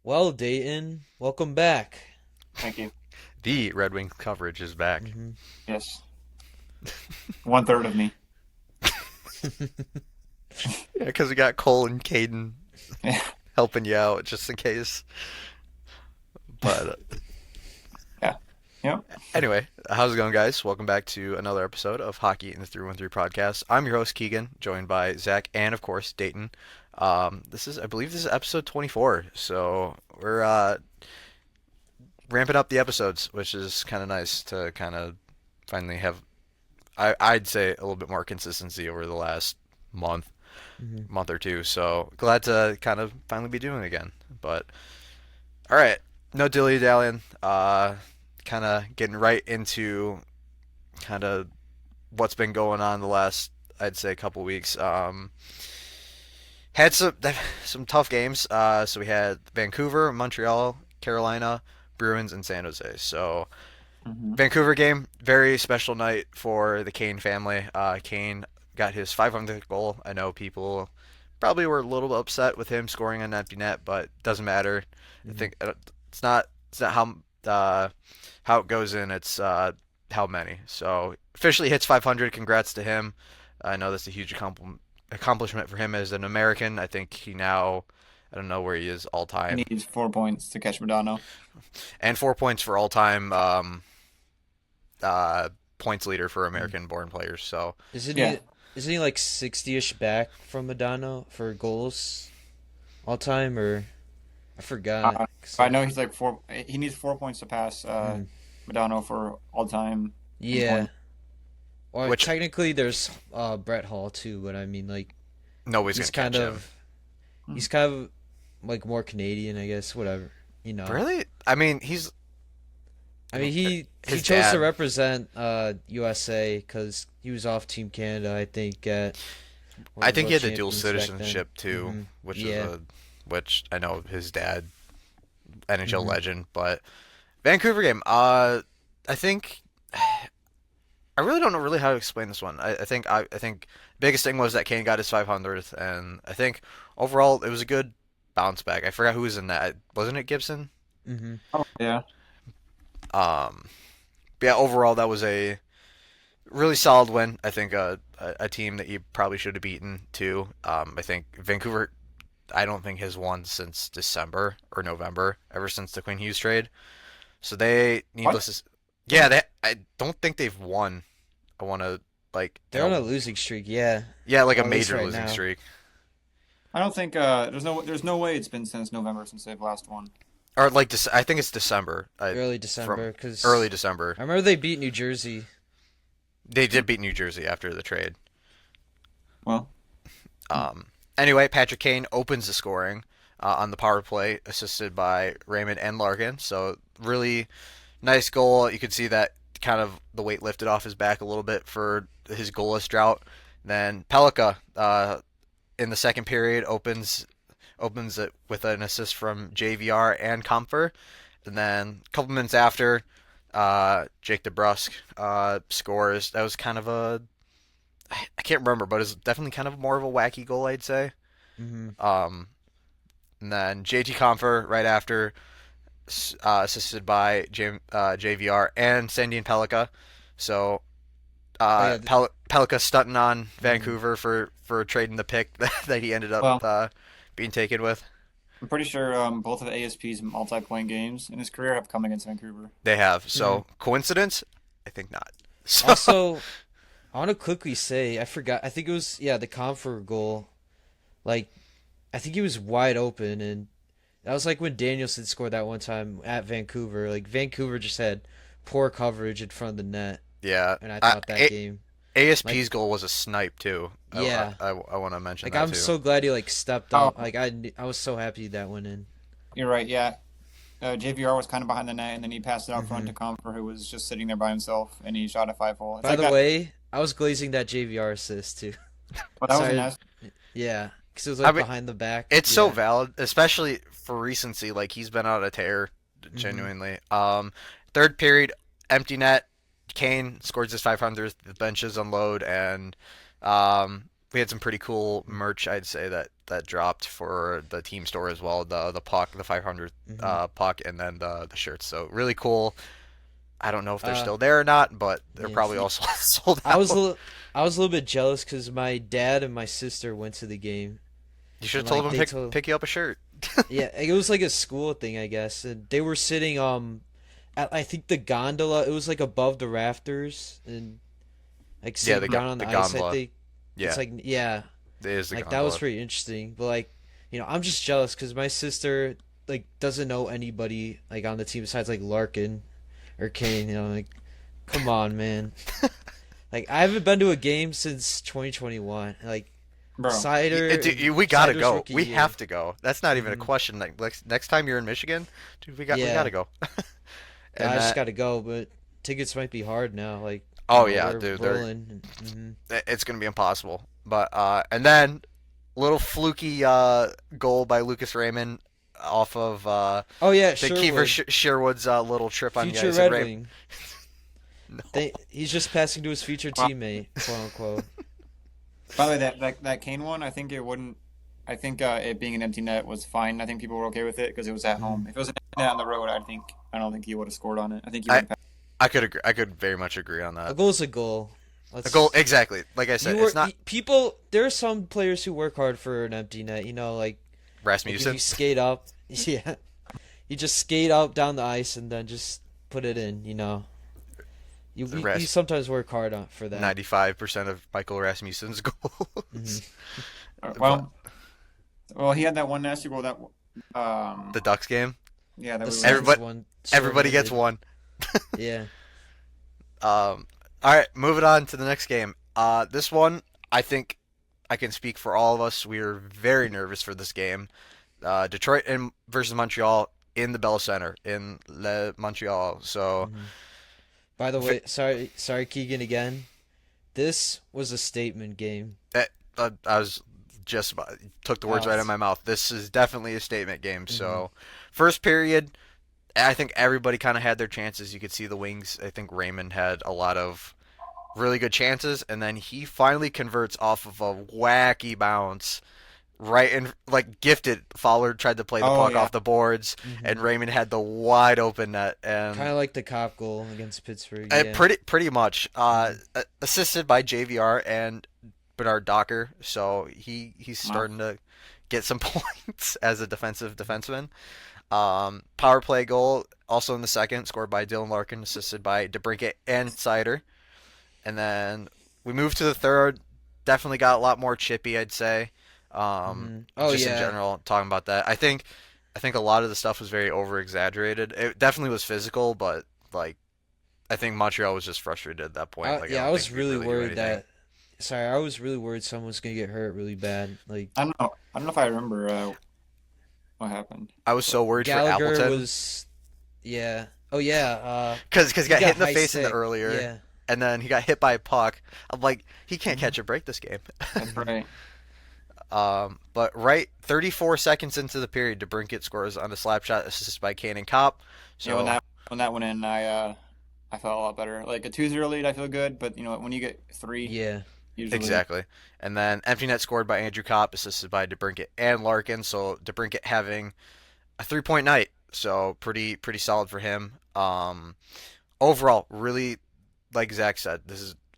Well, Dayton, welcome back. Thank you. The Red Wings coverage is back. hmm Yes. One third of me. Yeah, because we got Cole and Caden Yeah. helping you out just in case. But Yeah. Yep. anyway, how's it going, guys? Welcome back to another episode of Hockey in the 313 podcast. I'm your host, Keegan, joined by Zach and, of course, Dayton. I believe this is episode 24. So we're ramping up the episodes, which is kind of nice to kind of finally have, I'd say, a little bit more consistency over the last month. hmm Month or two. So glad to kind of finally be doing it again. But all right, no dilly dallying. Kind of getting right into kind of what's been going on the last, I'd say, couple weeks. Had some tough games. So we had Vancouver, Montreal, Carolina, Bruins, and San Jose. So hmm Vancouver game, very special night for the Kane family. Kane got his 500th goal. I know people probably were a little upset with him scoring on empty net, but doesn't matter. I hmm think it's not how it goes in. It's how many. So officially hits 500. Congrats to him. I know that's a huge accomplishment for him as an American. I think he now, I don't know where he is all He time, needs 4 points to catch Madonna. and 4 points for all time. Uh, Points leader for hmm American-born players. So Isn't Yeah. he? Isn't he like 60-ish back from Madonna for goals all time? Or I forgot. I know he's like four. He needs 4 points to pass Mm, Madonna for all time in yeah. point. Or which technically, there's Brett Hall too, but I mean, like nobody's he's gonna kind catch him. of Hmm. he's kind of like more Canadian, I guess. Whatever, you know. Really? I mean, he's I mean, he his chose to dad. represent USA because he was off Team Canada, I think, at one I of the think he World had the dual Champions back then. citizenship too, which is Yeah. which I know his dad, NHL hmm legend. But Vancouver game, I think I really don't know really how to explain this one. I think biggest thing was that Kane got his 500th, and I think overall it was a good bounce back. I forgot who was in that. Wasn't it Gibson? hmm Oh yeah. Um, but yeah, overall that was a really solid win. I think a team that you probably should have beaten too. I think Vancouver. I don't think has won since December or November, ever since the Quinn Hughes trade. So they, What? needless to, yeah, I don't think they've won. I want to like They're on a losing streak, yeah. yeah, like a Well, at least major right losing now. streak, I don't think there's no way it's been since November since they've last won. or like I think it's December. Early From December, early because December. I remember they beat New Jersey. They did beat New Jersey after the trade. Well, Um, anyway, Patrick Kane opens the scoring on the power play, assisted by Raymond and Larkin. So really nice goal. You could see that kind of the weight lifted off his back a little bit for his goalless drought. Then Pelika in the second period opens it with an assist from JVR and Comfer. And then a couple minutes after, Jake DeBrusk scores. That was kind of I can't remember, but it's definitely kind of more of a wacky goal, I'd say. hmm Um, and then JT Comfer right after, assisted by JVR and Sandy and Pelika. So Oh yeah. Pelika stunting on Mhm. Vancouver for trading the pick that he ended up well, being taken with. I'm pretty sure both of ASP's multi-point games in his career have come against Vancouver. They have. Mhm. So coincidence? I think not. So Also, I want to quickly say I forgot. I think it was the Comfort goal. Like I think he was wide open, and that was like when Danielson scored that one time at Vancouver. Like Vancouver just had poor coverage in front of the net, yeah, and I thought that game, like, ASP's goal was a snipe too. yeah, I want to mention like that I'm too. so glad he like stepped Oh, up. Like I was so happy that went in. you're right. Yeah, JVR was kind of behind the net, and then he passed it out front hmm to Comfer, who was just sitting there by himself, and he shot a 5 hole. It's By like the that. way, I was glazing that JVR assist too. Well, that was a Sorry, nice. yeah, because it was I like mean, behind the back. it's so Yeah. valid, especially for recency. Like he's been on a tear, hmm genuinely. Third period, empty net. Kane scores his 500th. The benches unload, and we had some pretty cool merch, I'd say, that dropped for the team store as well. The puck, the 500 Hmm. puck, and then the shirts. So really cool. I don't know if they're Uh, still there or not, but they're yeah. probably also sold I was a out. little, I was a little bit jealous because my dad and my sister went to the game, You should have and told like them they to told, pick you up a shirt. yeah, it was like a school thing, I guess, and they were sitting at I think the gondola. It was like above the rafters and like Yeah, sitting down on the the ice. I gondola. think it's Yeah, like yeah, it is the like that was gondola. pretty interesting. But like I'm just jealous because my sister like doesn't know anybody like on the team besides like Larkin or Kane. Like come on, man. Like I haven't been to a game since 2021. Like Bro. We gotta Cider's go. rookie We year. have to go. That's not even a Hmm. question. Like next time you're in Michigan, dude, we gotta Yeah, go. And I just that got to go, but tickets might be hard now. Like oh yeah, we're dude, rolling. Hmm. it's gonna be impossible. But and then little fluky goal by Lucas Raymond off of Oh yeah, the Kiefer Sherwood, Sherwood's little trip on the future ice, and Red Ray Wing. no, He's just passing to his future Wow. teammate, quote unquote. By the way, that Kane one, I think it wouldn't. I think it being an empty net was fine. I think people were okay with it because it was at Hmm. home. If it was an empty net on the road, I don't think he would have scored on it. I think he I would have. I could agree. I could very much agree on A that. goal's a goal. A goal Let's exactly. Like I said, you it's work not people. There are some players who work hard for an empty net. Like if Rasmussen. you skate up, yeah, you just skate up down the ice and then just put it in. You Ras sometimes work hard for that. 95% of Michael Rasmussen's Hmm. goals. But Well, he had that one nasty goal that the Ducks game, yeah, that The we Sens everybody one everybody gets shorthanded. one. Yeah. All right, moving on to the next game. This one, I think I can speak for all of us. We were very nervous for this game. Detroit versus Montreal in the Bell Center in Le Montreal. So, Hmm. By the way, sorry, Keegan again. This was a statement game. I was just about, took the words Oh, right out of my mouth. This is definitely a statement game. hmm. So, first period, I think everybody kind of had their chances. You could see the wings. I think Raymond had a lot of really good chances, and then he finally converts off of a wacky bounce. Right and like gifted, Fowler tried to play the Oh puck yeah. off the boards, and Hmm. Raymond had the wide open net, Kind and of like the cop goal against Pittsburgh. Yeah. pretty much Hmm. assisted by JVR and Bernard Docker. So he's Wow. starting to get some points as a defensive defenseman. Power play goal also in the second, scored by Dylan Larkin, assisted by DeBrincat and Sider. And then we moved to the third. Definitely got a lot more chippy, I'd say. Hmm. Oh Just in yeah. general, talking about that, I think a lot of the stuff was very over exaggerated. It definitely was physical, but like I think Montreal was just frustrated at that point. Like I Yeah, I don't think was you could really really do worried anything. that. Sorry, I was really worried someone was gonna get hurt really bad. Like I don't know. I don't know if I remember what happened. I was so worried for Gallagher Appleton was. Yeah. Oh yeah. because he He got hit got in the high face in the stick. earlier, Yeah. and then he got hit by a puck. I'm like, he can't Hmm. catch a break this game. That's right. But right 34 seconds into the period, DeBrincat scores on a slap shot assisted by Kane and Cop. Yeah, when So that went in, I felt a lot better. Like a 2-0 lead, I feel good, but when you get three, Yeah. usually exactly. And then empty net scored by Andrew Kopp, assisted by DeBrincat and Larkin. So DeBrincat having a 3 point night. So pretty solid for him. Overall, really, like Zach said,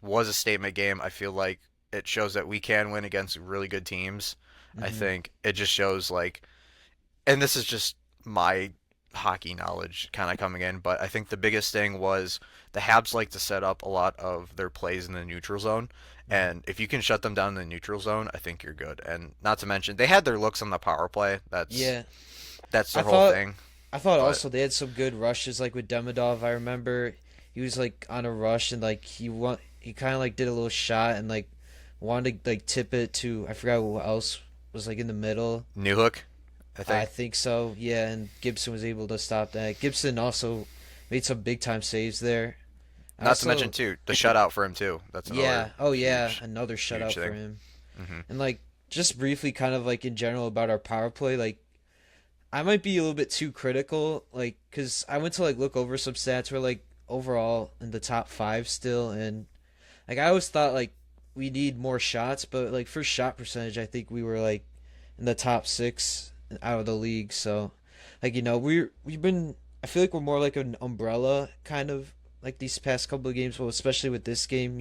was a statement game. I feel like it shows that we can win against really good teams. I Hmm. think it just shows like, and this is just my hockey knowledge kind of coming in, but I think the biggest thing was the Habs like to set up a lot of their plays in the neutral zone, and if you can shut them down in the neutral zone, I think you're good. And not to mention they had their looks on the power play. Yeah. That's I the whole thought thing. I thought But also they had some good rushes like with Demidov. I remember he was like on a rush and like he kind of like did a little shot and like wanted to like tip it to I forgot who else was like in the middle. Newhook, I I think. think so. Yeah, and Gibson was able to stop that. Gibson also made some big time saves there. I Not to mention also too the shutout for him too. That's yeah, another oh yeah, huge another huge shutout for thing. him. Hmm. And like just briefly kind of like in general about our power play like I might be a little bit too critical, like, cause I went to like look over some stats. We're like overall in the top 5 still, and like I always thought like we need more shots, but like for shot percentage, I think we were like in the top 6 out of the league. So, like we've been. I feel like we're more like an umbrella kind of like these past couple of games, well, especially with this game.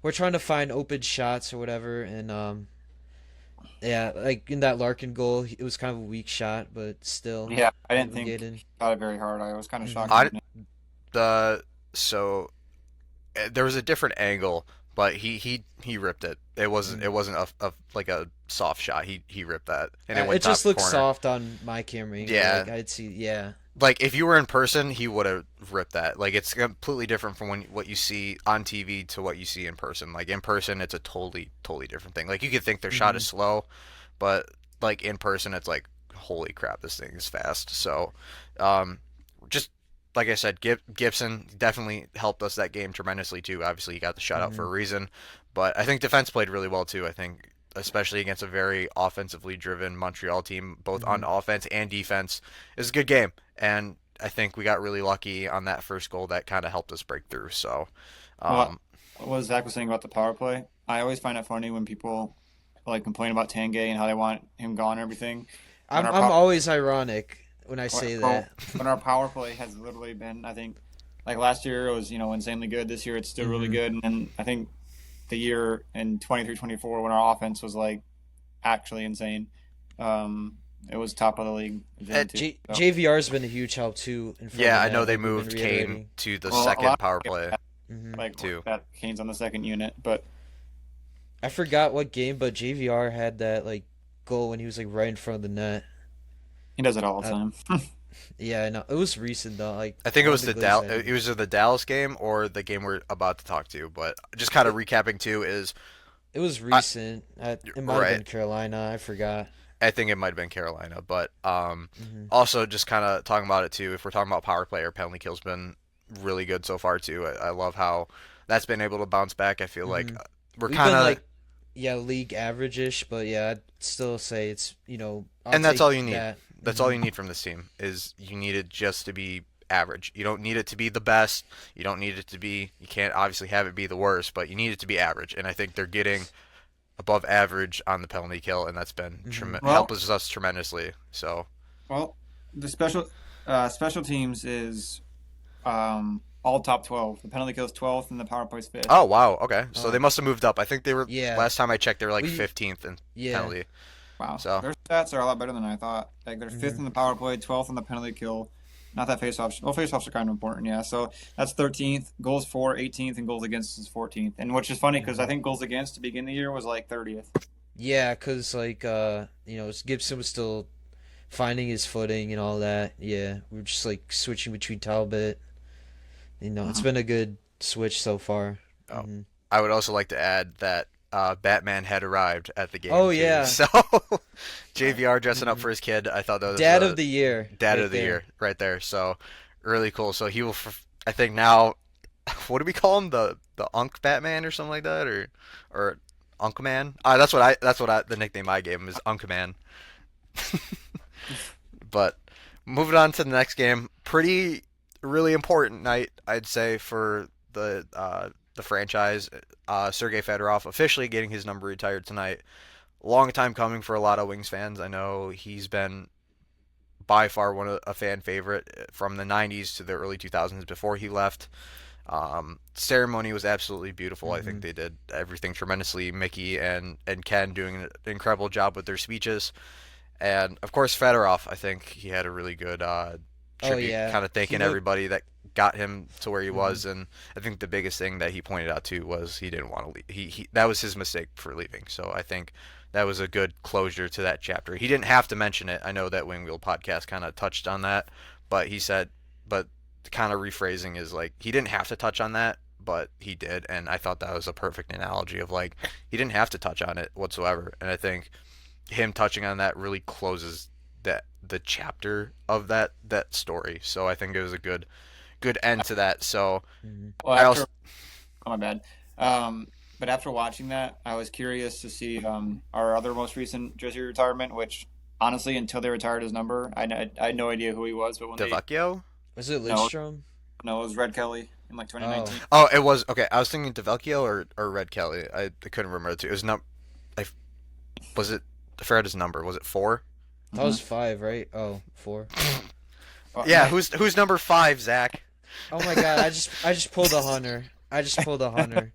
We're trying to find open shots or whatever, and yeah, like in that Larkin goal, it was kind of a weak shot, but still Yeah, I didn't able to think get he in. shot it very hard. I was kind of shocked. Hmm. I the so there was a different angle, but he ripped it. It wasn't a like a soft shot. He ripped that, and it It went just top looks corner. soft on my camera angle. Yeah, Like I'd see, yeah. like if you were in person, he would have ripped that. Like it's completely different from what you see on TV to what you see in person. Like in person, it's a totally different thing. Like you could think their shot Hmm. is slow, but like in person, it's like holy crap, this thing is fast. So, um, just like I said, Gibson definitely helped us that game tremendously too. Obviously, he got the shutout for Hmm. a reason, but I think defense played really well too. I think especially against a very offensively driven Montreal team, both on Hmm. offense and defense, it was a good game. And I think we got really lucky on that first goal that kind of helped us break through. So, Well, um, what Zach was saying about the power play, I always find it funny when people like complain about Tangay and how they want him gone and everything. When our I'm power, always ironic when I say well, that. when our power play has literally been, I think, like last year it was insanely good. This year it's still really Hmm. good, and then I think the year in 23-24 when our offense was like actually insane, it was top of the league then too. So, JVR's been a huge help too in front of yeah, the I know net, they like we've been moved Kane reiterating. to the well, a second lot power of play Hmm. like too. that Kane's on the second unit, but I forgot what game, but JVR had that like goal when he was like right in front of the net. he does it all the Uh, time. yeah, I know it was recent though. Like I think it one of was the goals I It know. was either the Dallas game or the game we're about to talk to. But just kind of It recapping too is it was I, recent. It might have right. been Carolina. I forgot. I think it might have been Carolina, but Hmm. also just kind of talking about it too. If we're talking about power play or penalty kills, been really good so far too. I love how that's been able to bounce back. I feel like Hmm. we're We've kind been of, like yeah league average-ish, but yeah, I'd still say it's I'll and that's take all you need. that. That's all Hmm. you need from this team is you need it just to be average. You don't need it to be the best. You don't need it to be. You can't obviously have it be the worst, but you need it to be average. And I think they're getting above average on the penalty kill, and that's been Hmm. Well, helps us tremendously. So, well, the special teams is all top 12. The penalty kill is 12th and the power play is 5th. oh wow, okay, so they Oh must have moved up. I think they were yeah, last time I checked, they were like we 15th in yeah. penalty. Wow, So, their stats are a lot better than I thought. Like they're 5th Hmm. in the power play, 12th in the penalty kill. Not that faceoffs. Well, faceoffs are kind of important, yeah. So that's 13th. Goals for 18th, and goals against is 14th. And which is funny because I Hmm. think goals against to begin the year was like 30th. Yeah, cause like Gibson was still finding his footing and all that. Yeah, we are just like switching between Talbot. It's Mhm. been a good switch so far. oh, Hmm. I would also like to add that Batman had arrived at the game Oh too. yeah. So, Right. JVR dressing up Hmm. for his kid, I thought that was Dad of the year, dad right of the there. year right there. So, really cool. So he will. I think now, what do we call him? The Unk Batman or something like that, or Unkman? That's what I the nickname I gave him is Unkman. But moving on to the next game, pretty really important night I'd say for the franchise. Sergei Fedorov officially getting his number retired tonight. Long time coming for a lot of Wings fans. I know he's been by far one of a fan favorite from the 90s to the early 2000s before he left. Ceremony was absolutely beautiful. I think Hmm. they did everything tremendously. Mickey and Ken doing an incredible job with their speeches. And of course, Fedorov, I think he had a really good Oh tribute, yeah, kind of he thanking looked. everybody that got him to where he Hmm. was. And I think the biggest thing that he pointed out too was he didn't want to leave. He that was his mistake for leaving. So I think that was a good closure to that chapter. He didn't have to mention it. I know that Wing Wheel podcast kind of touched on that, but he said, but kind of rephrasing is like he didn't have to touch on that, but he did, and I thought that was a perfect analogy of like he didn't have to touch on it whatsoever. And I think him touching on that really closes the chapter of that story. So I think it was a good end to that. So Hmm. Well, I after also oh, my bad. But after watching that, I was curious to see our other most recent jersey retirement, which honestly, until they retired his number, I had no idea who he was. But when they Devacchio. Was it no Lidstrom? no, it was Red Kelly, in like Oh, 2019. Oh, it was okay. I was thinking DeVelchio or Red Kelly. I couldn't remember the two. It was not. I was it. I forgot his number. Was it 4? that was Hmm. 5, right? Oh, 4. Well, Yeah. Who's number 5, Zach? Oh my God, I just pulled a hunter. I just pulled a hunter.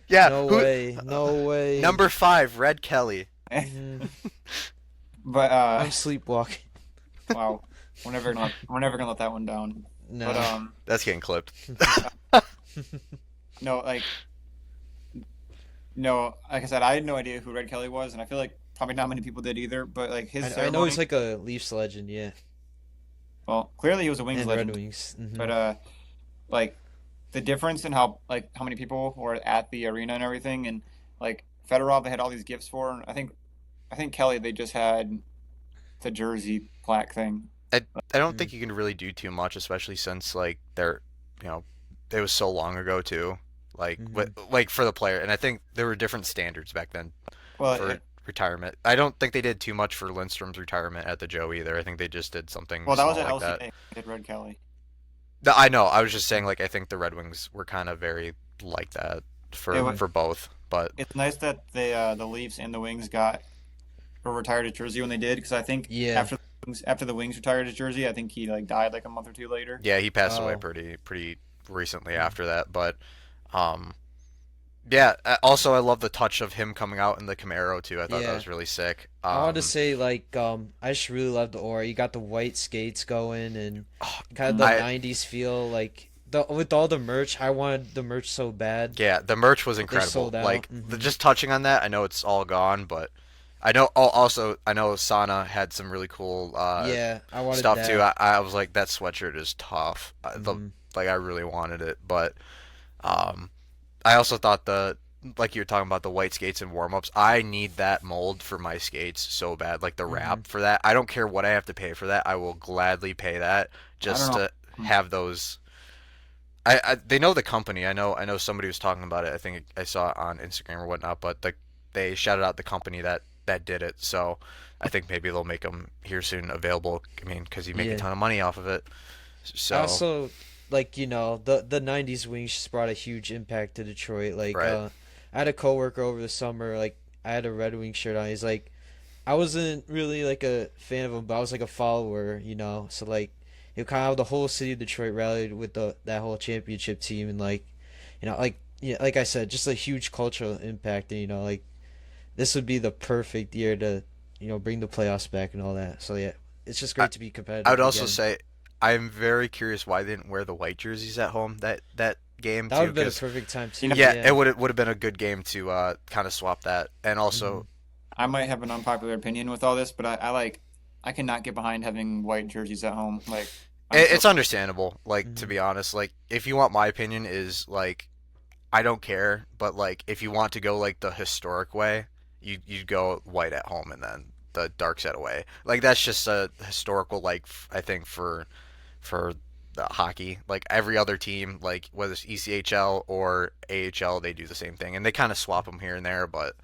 Yeah. No Who? way, no way. Number 5, Red Kelly. Hmm. but I'm sleepwalking. wow, we're never gonna let that one down. But No. That's getting clipped. no, like no, like I said, I had no idea who Red Kelly was, and I feel like probably not many people did either. But like his I know he's ceremony, like a Leafs legend, yeah, well, clearly he was a Wings and Red legend. Wings. But like the difference in how many people were at the arena and everything, and like Fedorov, they had all these gifts for, and I think Kelly, they just had the jersey plaque thing. I I don't Mm-hmm. think you can really do too much, especially since like they're, you know, it was so long ago too. Like for the player, and I think there were different standards back then Well, for retirement. I don't think they did too much for Lindstrom's retirement at the Joe either. I think they just did something that was small at like that. LCA. They did Red Kelly. No, I know. I was just saying like I think the Red Wings were kind of very like that It for was. Hmm. for both. But It's nice that the Leafs and the Wings got or retired his jersey when they did, because I think Yeah. after the Wings retired his jersey, I think he like died like a month or two later. yeah, he passed away Oh. pretty recently Mm. after that. But um, yeah. Also, I love the touch of him coming out in the Camaro too. I thought that Yeah. was really sick. I want to say like I just really love the aura. You got the white skates going and kind of the Mhm. I '90s feel. Like the with all the merch, I wanted the merch so bad, Yeah, the merch was but they incredible. sold out. Like just touching on that, I know it's all gone, but I know. Oh, also, I know Sana had some really cool Yeah, I wanted stuff too. that. I was like, that sweatshirt is tough. Hmm. Like I really wanted it, but um, I also thought like you were talking about the white skates and warm ups. I need that mold for my skates so bad. Like the Hmm. wrap for that. I don't care what I have to pay for that. I will gladly pay that I don't just know. to Hmm. have those. They know the company. I know somebody was talking about it. I think I saw it on Instagram or whatnot. But they shouted out the company that did it. So I think maybe they'll make them here soon available. I mean, because you make a Yeah. ton of money off of it. I So also like the '90s Wings just brought a huge impact to Detroit. Like right. I had a coworker over the summer. Like I had a Red Wing shirt on. He's like, I wasn't really like a fan of him, but I was like a follower. So like it kind of the whole city of Detroit rallied with the that whole championship team and like like yeah, like I said, just a huge cultural impact. And like this would be the perfect year to bring the playoffs back and all that. So yeah, it's just I, great to be I would competitive also again. say I'm very curious why they didn't wear the white jerseys at home that game That would too. have been a Because perfect time You too. know, yeah, it Yeah. would have been a good game to kind of swap that. And Hmm. also, I might have an unpopular opinion with all this, but I cannot get behind having white jerseys at home. Like I'm so it's understandable. Like to Hmm. be honest, like if you want my opinion is like I don't care, but like if you want to go like the historic way, you go white at home and then the dark set away. Like that's just a historical like I think for the hockey. Like every other team, like whether it's ECHL or AHL, they do the same thing, and they kind of swap them here and there. But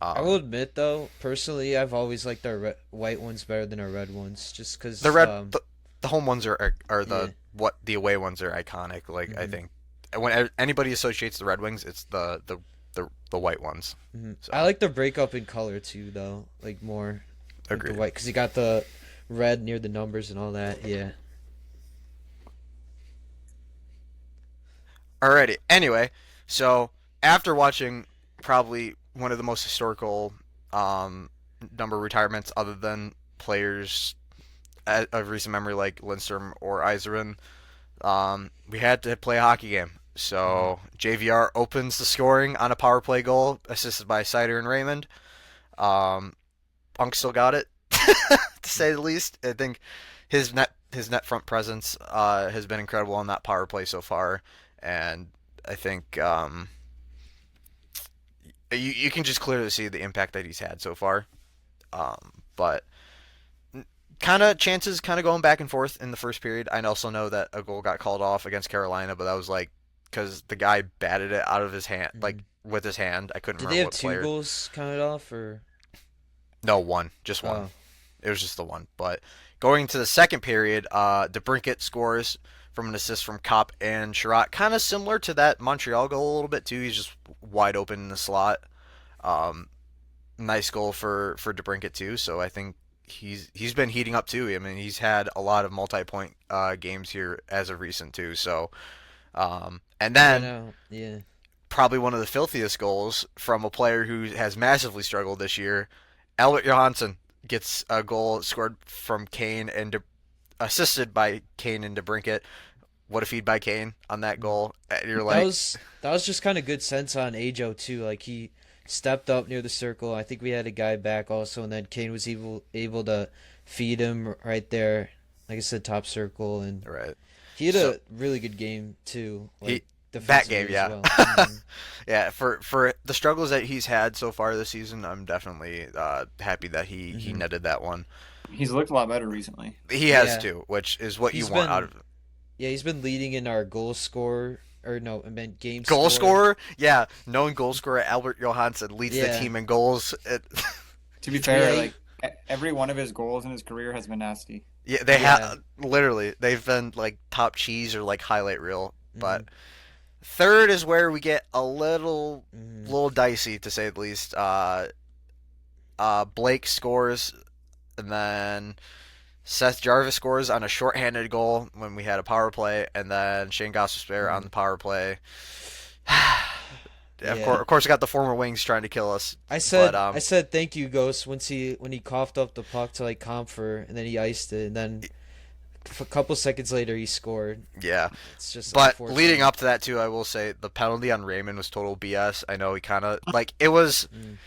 I will um, admit though, personally, I've always liked our white ones better than our red ones, just the because. red the home ones are Yeah. the what the away ones are iconic. Like I Hmm. think when anybody associates the Red Wings, it's the white ones. I So like the breakup in color too, though, like more like the agreed. white, because you got the red near the numbers and all that. Yeah. Alrighty. Anyway, so after watching probably one of the most historical um, number of retirements, other than players of recent memory like Lindstrom or Yzerman, we had to play a hockey game. Hmm. So JVR opens the scoring on a power play goal, assisted by Sider and Raymond. Um, Punk still got it, to say the least. I think his net front presence has been incredible on that power play so far, and I think you can just clearly see the impact that he's had so far. But kind of chances kind of going back and forth in the first period. I also know that a goal got called off against Carolina, but that was like because the guy batted it out of his hand, Hmm. like with his hand. I couldn't Did they remember have what two player. goals counted off or? No, one, just one. Oh, It was just the one. But going to the second period, DeBrincat scores from an assist from Kopp and Sherratt, kind of similar to that Montreal goal a little bit too. He's just wide open in the slot. Um, Nice goal for DeBrincat too. So I think he's been heating up too. I mean, he's had a lot of multi-point games here as of recent too. So and Yeah, then no, yeah. probably one of the filthiest goals from a player who has massively struggled this year. Albert Johansson gets a goal scored from Kane and assisted by Kane and DeBrincat. What a feed by Kane on that goal. You're That like, was that was just kind of good sense on Ajo too. Like he stepped up near the circle. I think we had a guy back also, and then Kane was able to feed him right there. Like I said, top circle, and right. he had So a really good game too. he Like that game, defensively as yeah. well. Hmm. Yeah, for the struggles that he's had so far this season, I'm definitely happy that he Hmm. netted that one. He's looked a lot better recently. He has Yeah, to, which is what you he's want out been of yeah he's been leading in our goal score or no, I meant game goal score. scorer. Yeah, known goal scorer Albert Johansson leads the Yeah, team in goals. To be yeah, fair, like every one of his goals in his career has been nasty. Yeah, they yeah. have literally they've been like top cheese or like highlight reel. Hmm. But third is where we get a Hmm. little dicey to say the least. Blake scores, and then Seth Jarvis scores on a shorthanded goal when we had a power play, and then Shane Gostisbehere on Hmm. the power play. Yeah. Of course, we got the former wings trying to kill us, I but said I said thank you, Ghost, once he coughed up the puck to like Comfer, and then he iced it, and then a couple seconds later he scored. yeah. It's just But leading unfortunate. up to that too, I will say the penalty on Raymond was total BS. I know he kind of like it was. Mm.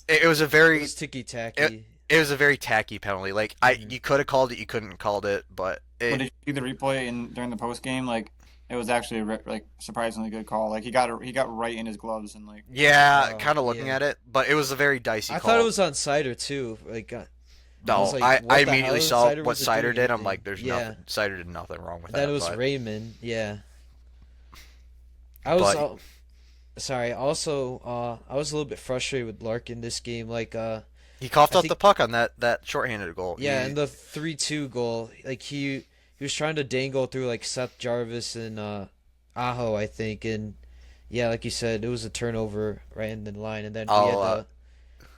It was a It very was ticky it, tacky. it was a very tacky penalty. Like Hmm. you could have called it, you couldn't have called it, but But it did you see the replay in during the post game? Like it was actually like surprisingly good call. Like he got right in his gloves and like yeah, Oh kind of looking yeah. at it, but it was a very dicey I thought it call. was on Cider too. Like I was No, like, I what the immediately hell? saw Cider what wasn't Sider doing did. I'm like, anything. there's Yeah. nothing. Sider did nothing wrong with And then it that, was Raymond. Yeah. I was but uh, sorry. Also, I was a little bit frustrated with Larkin this game. Like he coughed I up the think puck on that shorthanded goal. yeah, and the 3-2 goal, like he was trying to dangle through like Seth Jarvis and Aho, I think, and yeah, like you said, it was a turnover right in the line, and then I'll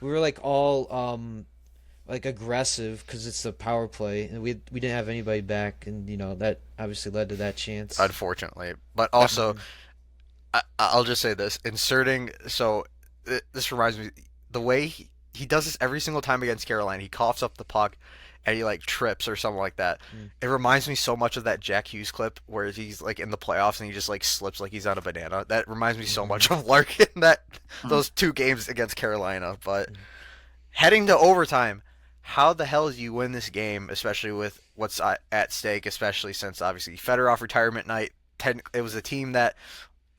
we were like all like aggressive because it's the power play, and we didn't have anybody back, and you know that obviously led to that chance. unfortunately, but also Hmm. I'll just say this: inserting. So this reminds me the way he does this every single time against Carolina. He coughs up the puck and he like trips or something like that. It reminds me so much of that Jack Hughes clip where he's like in the playoffs and he just like slips like he's on a banana. That reminds me so Hmm. much of Larkin that hmm. those two games against Carolina. But heading to overtime, how the hell do you win this game, especially with what's at stake, especially since obviously Fedorov retirement night. It was a team that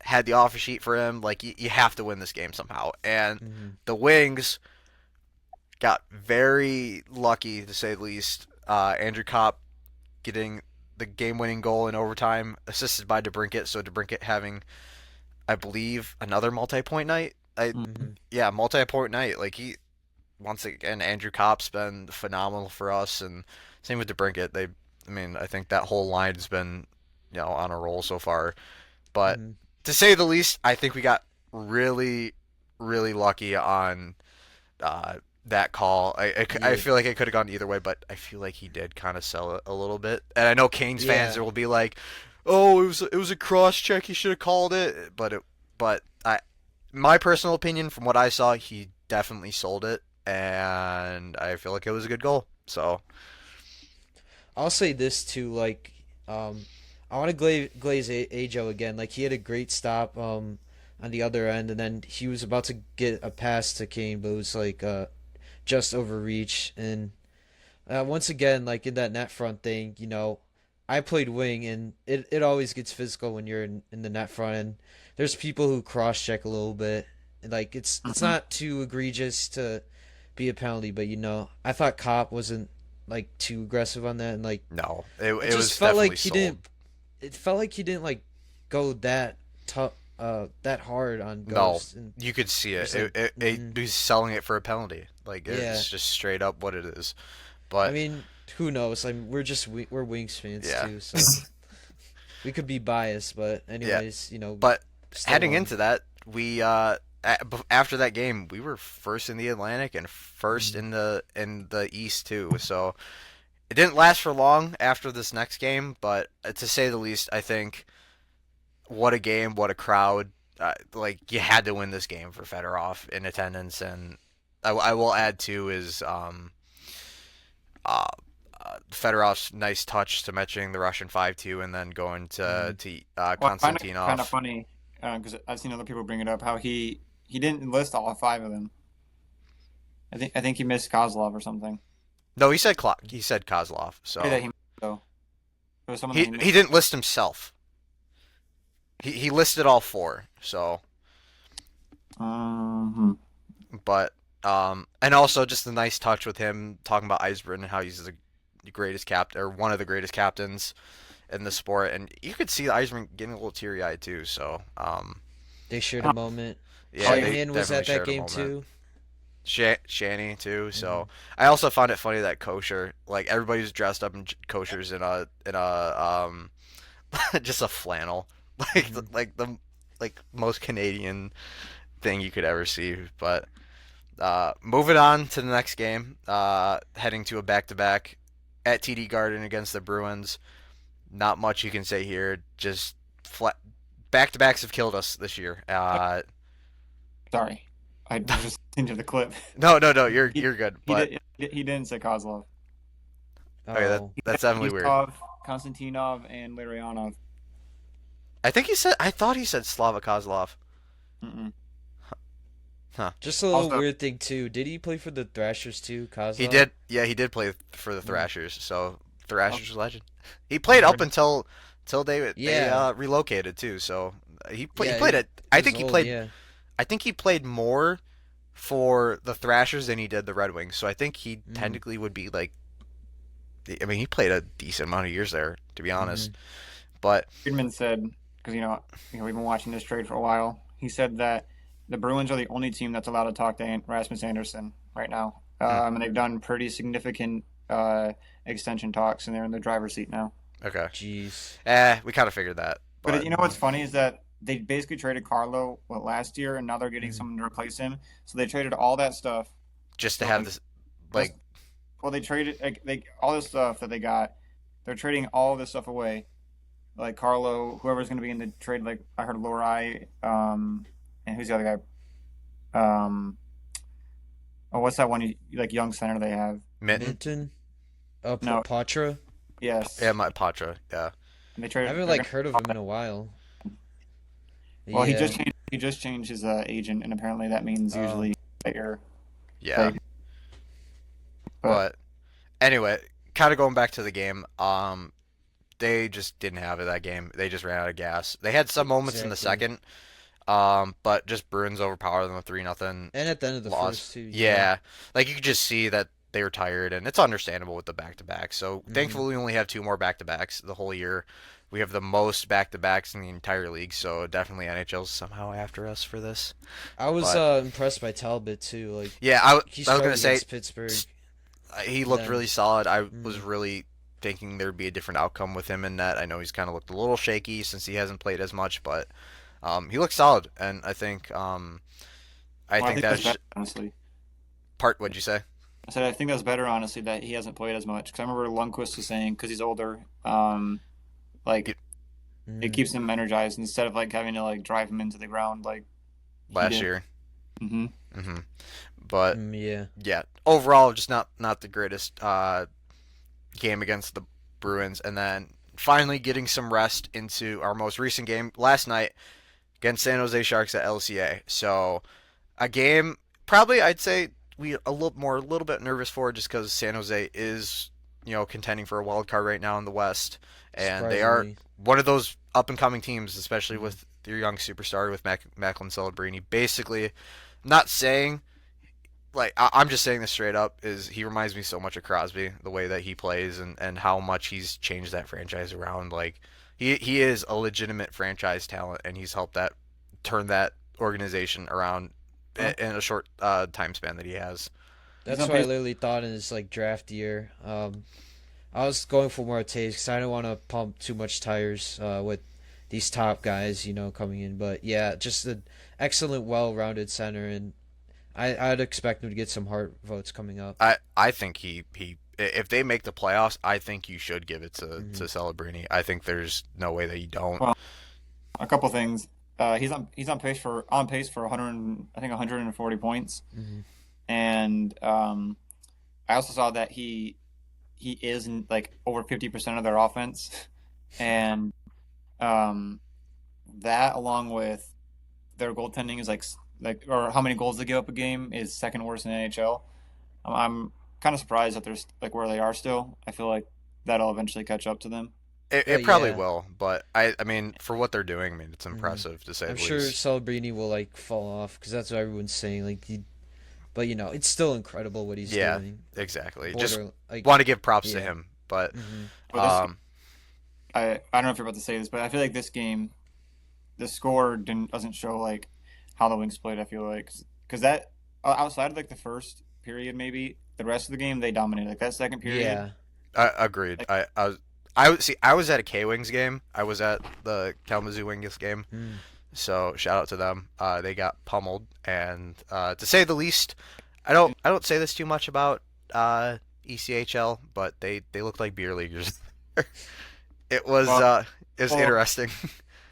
had the offer sheet for him. Like you have to win this game somehow, and Hmm. the Wings got very lucky to say the least. Andrew Kopp getting the game-winning goal in overtime, assisted by DeBrincat. So DeBrincat having, I believe, another multi-point night. Hmm. Yeah, multi-point night. Like he once again, Andrew Kopp's been phenomenal for us, and same with DeBrincat. I mean, I think that whole line's been, on a roll so far. But Hmm. to say the least, I think we got really, really lucky on uh, that call. I Yeah. feel like it could have gone either way, but I feel like he did kind of sell it a little bit. And I know Canes fans Yeah. will be like, "Oh, it was a cross check. He should have called it." But my personal opinion, from what I saw, he definitely sold it, and I feel like it was a good goal. So I'll say this too, like, I want to glaze Ajo again. Like he had a great stop on the other end, and then he was about to get a pass to Kane, but it was like just overreach. And once again, like in that net front thing, I played wing, and it always gets physical when you're in the net front, and there's people who cross check a little bit. Like it's hmm not too egregious to be a penalty, but I thought Cop wasn't like too aggressive on that, and like no, it it just was felt definitely like he sold. didn't. It felt like he didn't like go that tough, that hard on No, Ghost, and you could see it it. was like, He was selling it for a penalty. Like yeah, it's just straight up what it is. I But mean, who knows? We're Wings fans yeah, too, so we could be biased. But yeah. anyways, But still heading won. into that, we after that game, we were first in the Atlantic and first Mm. in the East too. So it didn't last for long after this next game, but to say the least, I think what a game, what a crowd. Like you had to win this game for Fedorov in attendance, and I will add too is uh, Fedorov's nice touch to matching the Russian 5-2 and then going Mm. to Well, I find it kind of Konstantinov. funny because I've seen other people bring it up how he didn't list all five of them. I think he missed Kozlov or something. No, he said Kozlov, Maybe that so he missed, though. There was someone that he he missed. he didn't list himself. He listed all four. So, Um, but and also just a nice touch with him talking about Eisbren and how he's the greatest captain or one of the greatest captains in the sport, and you could see Eisbren getting a little teary eyed too. So, They shared a oh moment. yeah, they Shanahan was definitely at that shared a game moment. too. Shanny too. Hmm. So I also found it funny that kosher, like everybody's dressed up in koshers in a just a flannel, like Hmm. the like most Canadian thing you could ever see. But moving on to the next game, heading to a back to back at TD Garden against the Bruins. Not much you can say here. Just flat back to backs have killed us this year. sorry, I was just listening to the clip. No, He you're good. he But he didn't say Kozlov. okay, Oh, He that's said definitely weird. Yusov, Konstantinov, and Larionov. I think he said. I thought he said Slava Kozlov. Mm-mm. Huh. just a little Also, weird thing too. Did he play for the Thrashers too, He Kozlov? did. Yeah, he did play for the Mm. Thrashers. So oh, Thrashers legend. He played up Hmm. until they Yeah, relocated too. So he yeah. played it. He was old. Yeah. I think he played more for the Thrashers than he did the Red Wings. So I think he Mm. technically would be like. I mean, he played a decent amount of years there, to be Hmm. honest. But Friedman said because we've been watching this trade for a while. He said that the Bruins are the only team that's allowed to talk to Rasmus Anderson right now, hmm, and they've done pretty significant extension talks, and they're in the driver's seat now. okay. Jeez. We kind of figured that, But but you know what's funny is that they basically traded Carlo last year, and now they're getting Mm. someone to replace him. So they traded all that stuff just to for have like this, just like, well, they traded like they all this stuff that they got. They're trading all this stuff away, like Carlo, whoever's going to be in the trade. Like I heard Lorai, and who's the other guy? Oh, what's that one? Like young center they have? Minton. Minton. No, Patra. yes, Yeah, my Patra. Yeah. and they I traded. haven't They're like going heard of him in a while. well, Yeah. he just changed his agent, and apparently that means Oh. usually that you're Yeah. like, but But anyway, kind of going back to the game, they just didn't have it that game. They just ran out of gas. They had some moments in the Exactly. second, but just Bruins overpowered them with 3-0 And at the end of the loss. first too. Yeah. Yeah, like you could just see that they were tired, and it's understandable with the back to back. So Hmm. thankfully, we only have two more back to backs the whole year. We have the most back to backs in the entire league, so definitely NHL's somehow after us for this. I was But impressed by Talbot too. Like yeah, he I was started gonna say against Pittsburgh. he And looked then really solid. I was mm, really thinking there'd be a different outcome with him in net. I know he's kind of looked a little shaky since he hasn't played as much, but he looks solid, and I well, I think think that's that's better honestly. part. What'd you say? I said I think that's better honestly that he hasn't played as much because I remember Lundqvist was saying because he's older, like it mm, keeps him energized instead of like having to like drive him into the ground like he Last did. year. Hmm. hmm But yeah. yeah, overall, just not the greatest game against the Bruins, and then finally getting some rest into our most recent game last night against San Jose Sharks at LCA. So a game probably I'd say we a little bit nervous for just because San Jose is contending for a wild card right now in the West, and they are Surprisingly. one of those up and coming teams, especially Mm. with their young superstar with Macklin Celebrini. Basically, not saying like I'm just saying this straight up is he reminds me so much of Crosby, the way that he plays and how much he's changed that franchise around. Like he is a legitimate franchise talent, and he's helped that turn that organization around Well, in a short time span that he has. He's That's on what I pace. literally thought in his like draft year. I was going for more taste because I didn't want to pump too much tires with these top guys, coming in. But yeah, just an excellent, well-rounded center, and I'd expect him to get some heart votes coming up. I think he if they make the playoffs, I think you should give it to Hmm. Celebrini. I think there's no way that you don't. Well, a couple things. He's on pace for 100, I think 140 points, Hmm. and I also saw that he is in, like over 50% of their offense, and um, that along with their goaltending is like or how many goals they give up a game is second worst in the NHL. I'm kind of surprised that they're like where they are still. I feel like that'll eventually catch up to them. It probably Yeah. will, but I mean for what they're doing, I mean it's Hmm. impressive to say I'm the sure least. Celebrini will like fall off because that's what everyone's saying. Like, but it's still incredible what he's Yeah, doing. exactly. Just Border, like, want to give props to yeah. him, but Hmm. But this, um I don't know if you're about to say this, but I feel like this game, the score doesn't show like how the Wings played. I feel like because that outside of like the first period, maybe the rest of the game they dominated. Like that second period, Yeah. agreed. like I was at a K Wings game. I was at the Kalamazoo Wings game. Mm. So shout out to them. They got pummeled, and to say the least, I don't say this too much about ECHL, but they looked like beer leaguers. It was well, uh, it was well, interesting.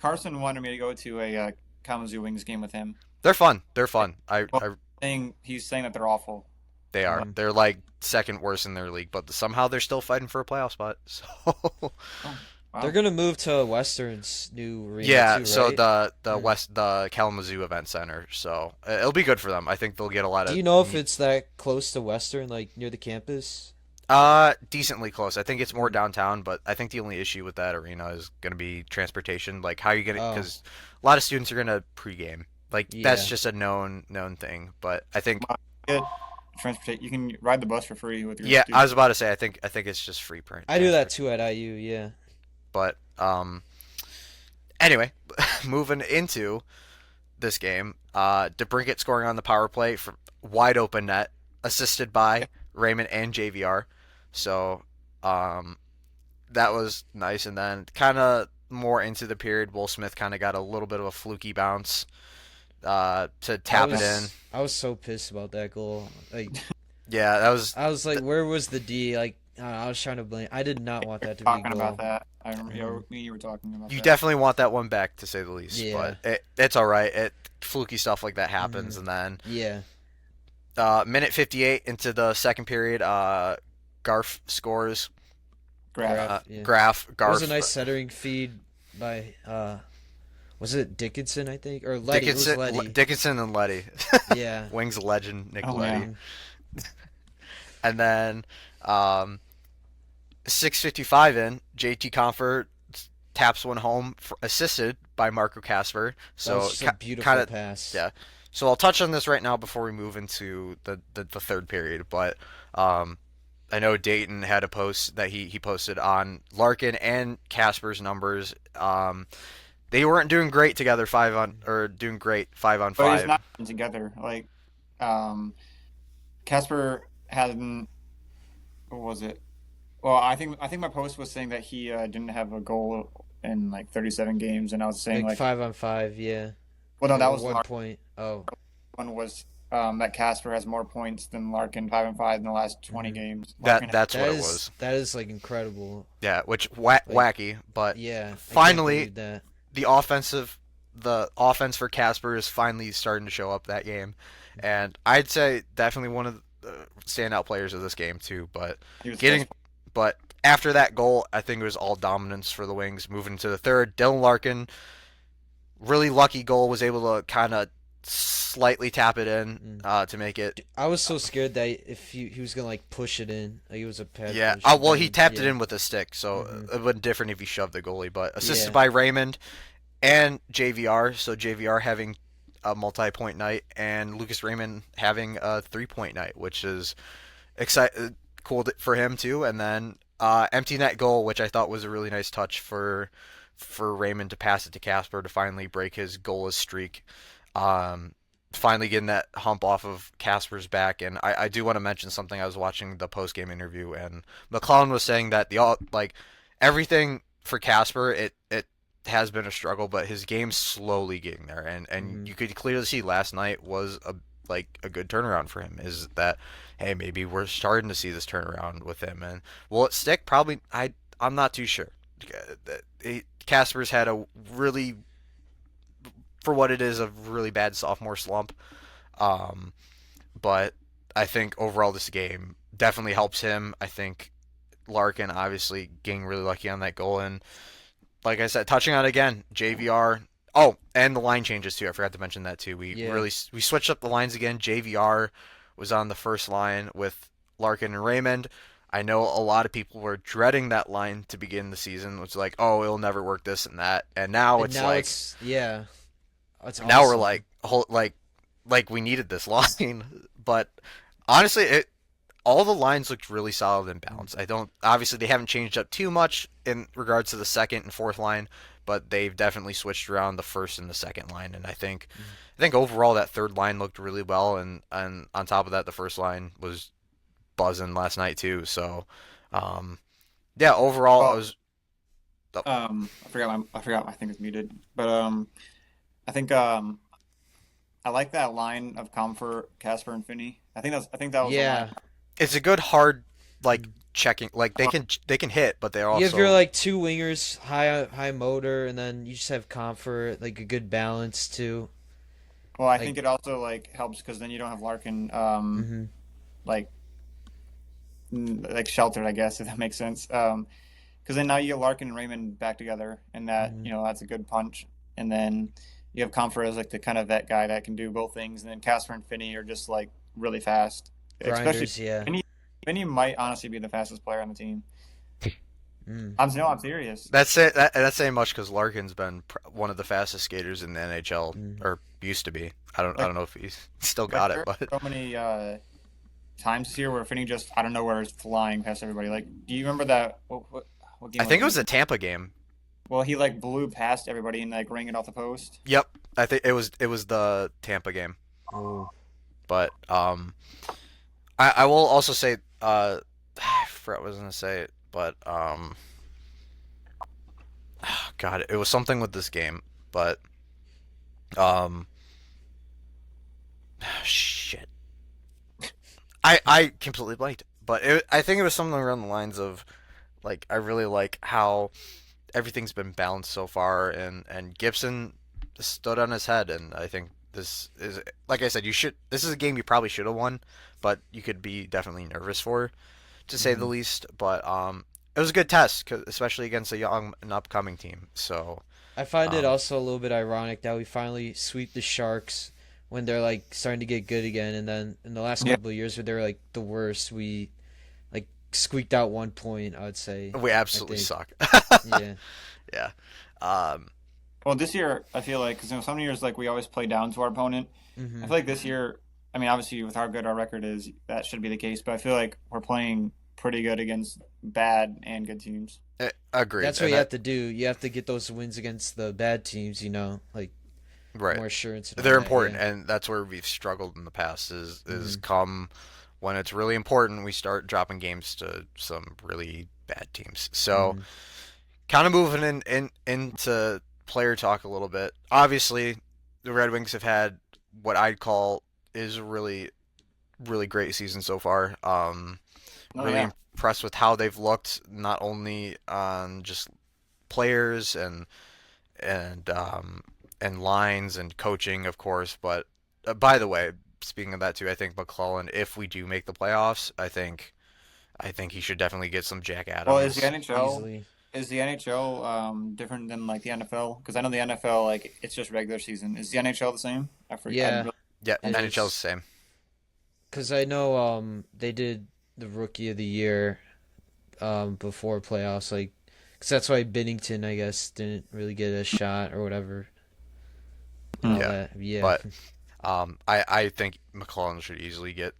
Carson wanted me to go to a Kalamazoo Wings game with him. They're fun. They're fun. Well, he's saying that they're awful. They are. Hmm. They're like second worst in their league, but somehow they're still fighting for a playoff spot. So Oh, They're wow. gonna move to Western's new arena yeah. too, So right? Mm. the Kalamazoo Event Center. So it'll be good for them. I think they'll get a lot Do of you know if it's that close to Western, like near the campus? decently close. I think it's more Mm. downtown, but I think the only issue with that arena is going to be transportation. Like how you gonna Oh, because a lot of students are gonna pregame. Like that's yeah. just a known thing. But I think Get transportation. You can ride the bus for free with your yeah, I student. was about to say I think it's just free print I do that transport. too at IU. Yeah. But anyway, moving into this game, DeBrincat scoring on the power play for wide open net, assisted by Raymond and JVR. So um that was nice. And then kind of more into the period, Will Smith kind of got a little bit of a fluky bounce to I tap it in. was I was so pissed about that goal. Like, Yeah, that was I was like, where was the D? Like, I was trying to blame. I did not want that to be a Talking about goal. that. I remember Hmm. me and you were talking about you that. definitely want that one back to say the least. Yeah. But it's all right. Fluky stuff like that Hmm. happens, and then Yeah. minute 58 into the second period, Garf scores. Graph. Yeah. It was a Garf nice centering feed by was it Dickinson, I think, or Letty? It was Dickinson Letty. Dickinson and Letty. Yeah. Wings legend Nick Oh Letty. yeah. Hmm. And then 6:55 in, JT Comfort taps one home assisted by Marco Casper. That was So just a kind beautiful of pass. yeah. So I'll touch on this right now before we move into the third period. But um, I know Dayton had a post that he posted on Larkin and Casper's numbers. They weren't doing great together doing great 5 on But it's 5. not together. Like, um, Casper hadn't. What was it? Well, I think my post was saying that he didn't have a goal in like 37 games, and I was saying Like like, 5 on 5, yeah. well, no, that Or was one Larkin. point. Oh. One was that Casper has more points than Larkin, 5 and 5 in the last 20 Hmm. games. That Larkin, that's what That it is was. that is like incredible. Yeah, which Like, wacky, but yeah, I can't finally believe that. the offensive the offense for Casper is finally starting to show up that game, and I'd say definitely one of the standout players of this game too. But he was getting close. but after that goal, I think it was all dominance for the Wings. Moving to the third, Dylan Larkin, really lucky goal, was able to kind of slightly tap it in Mm. to make it. I was so scared that if he was gonna like push it in, like it was a pad Yeah. push, Well, he tapped it yeah. in with a stick, so Hmm. it would been different if he shoved the goalie. But assisted Yeah. by Raymond and JVR, so JVR having a multi-point night and Lucas Raymond having a 3-point night, which is cool for him too. And then empty net goal, which I thought was a really nice touch for Raymond to pass it to Casper to finally break his goalless streak. Um, finally getting that hump off of Casper's back. And I do want to mention something. I was watching the post game interview, and McClellan was saying that like everything for Casper, it has been a struggle, but his game's slowly getting there, and Hmm. you could clearly see last night was a good turnaround for him. Is that hey, maybe we're starting to see this turnaround with him, and will it stick? Probably. I'm not too sure. Casper's had a really, for what it is, a really bad sophomore slump. Um, but I think overall this game definitely helps him. I think Larkin obviously getting really lucky on that goal, and like I said, touching on it again, JVR. Oh, and the line changes too. I forgot to mention that too. Yeah. We switched up the lines again. JVR was on the first line with Larkin and Raymond. I know a lot of people were dreading that line to begin the season. It's like, oh, it'll never work, this and that. And now And it's now like, it's yeah, it's now we're awesome. like we needed this line. But honestly, it all the lines looked really solid and Mm. balanced. I don't obviously they haven't changed up too much in regards to the second and fourth line, but they've definitely switched around the first and the second line. And Mm. I think overall that third line looked really well, and on top of that, the first line was buzzing last night too. So, um, yeah, overall I Well, was. Oh, I forgot. I think it's muted. But I think I like that line of Comfort, Casper, and Finney. I think that was the line. Yeah. it's a good hard like Mm. checking like Well, they can hit, but they're You have your also like two wingers, high motor, and then you just have comfort, like a good balance too. I Like, think it also like helps because then you don't have Larkin hmm like like sheltered, I guess, if that makes sense. Because then now you get Larkin and Raymond back together, and that hmm that's a good punch. And then you have Comfort as like the kind of vet guy that can do both things, and then Casper and Finney are just like really fast, especially grinders, yeah. Finney. Finney might honestly be the fastest player on the team. Mm. I'm serious. that's saying much because Larkin's been one of the fastest skaters in the NHL, Mm. or used to be. I Like don't know if he's still like got it, there but are so many times this year where Finney just I don't know where is flying past everybody. Like, do you remember that? What I game was think it? it was the Tampa game. Well, he like blew past everybody and like rang it off the post. Yep, I think it was the Tampa game. Oh. But I will also say I forgot what I was gonna say, but God, it was something with this game, but um shit, I completely blanked. But I think it was something around the lines of like I really like how everything's been balanced so far, and Gibson stood on his head, and I think this is like I said, you should. This is a game you probably should have won, but you could be definitely nervous for, to say the Hmm. least. But it was a good test, especially against a young and upcoming team. So I find it um, also a little bit ironic that we finally sweep the Sharks when they're like starting to get good again, and then in the last Yeah. couple of years where they're like the worst, we like squeaked out 1 point. I would say. we I absolutely think. suck. Yeah. Yeah. Um, Well, this year I feel like because some years like we always play down to our opponent. I Hmm. feel like this year, I mean, obviously with how good our record is, that should be the case. But I feel like we're playing pretty good against bad and good teams. agreed, That's what and you that have to do. You have to get those wins against the bad teams. Like right. more assurance and all They're that. important, Yeah. and that's where we've struggled in the past. Is Hmm. come when it's really important, we start dropping games to some really bad teams. So, Hmm. kind of moving into player talk a little bit. Obviously, the Red Wings have had what I'd call is a really great season so far. Oh Really yeah, impressed with how they've looked, not only on just players and and lines and coaching, of course. But by the way, speaking of that too, I think McClellan, if we do make the playoffs, I think he should definitely get some Jack well, Adams. Easily. is the NHL different than like the NFL? Because I know the NFL like it's just regular season. Is the NHL the same? I Yeah, really, Yeah, it NHL's is. the same. Cause I know they did the rookie of the year before playoffs. Like, cause that's why Bennington, I guess, didn't really get a shot or whatever and Hmm. all Yeah, that. Yeah. but I think McClellan should easily get.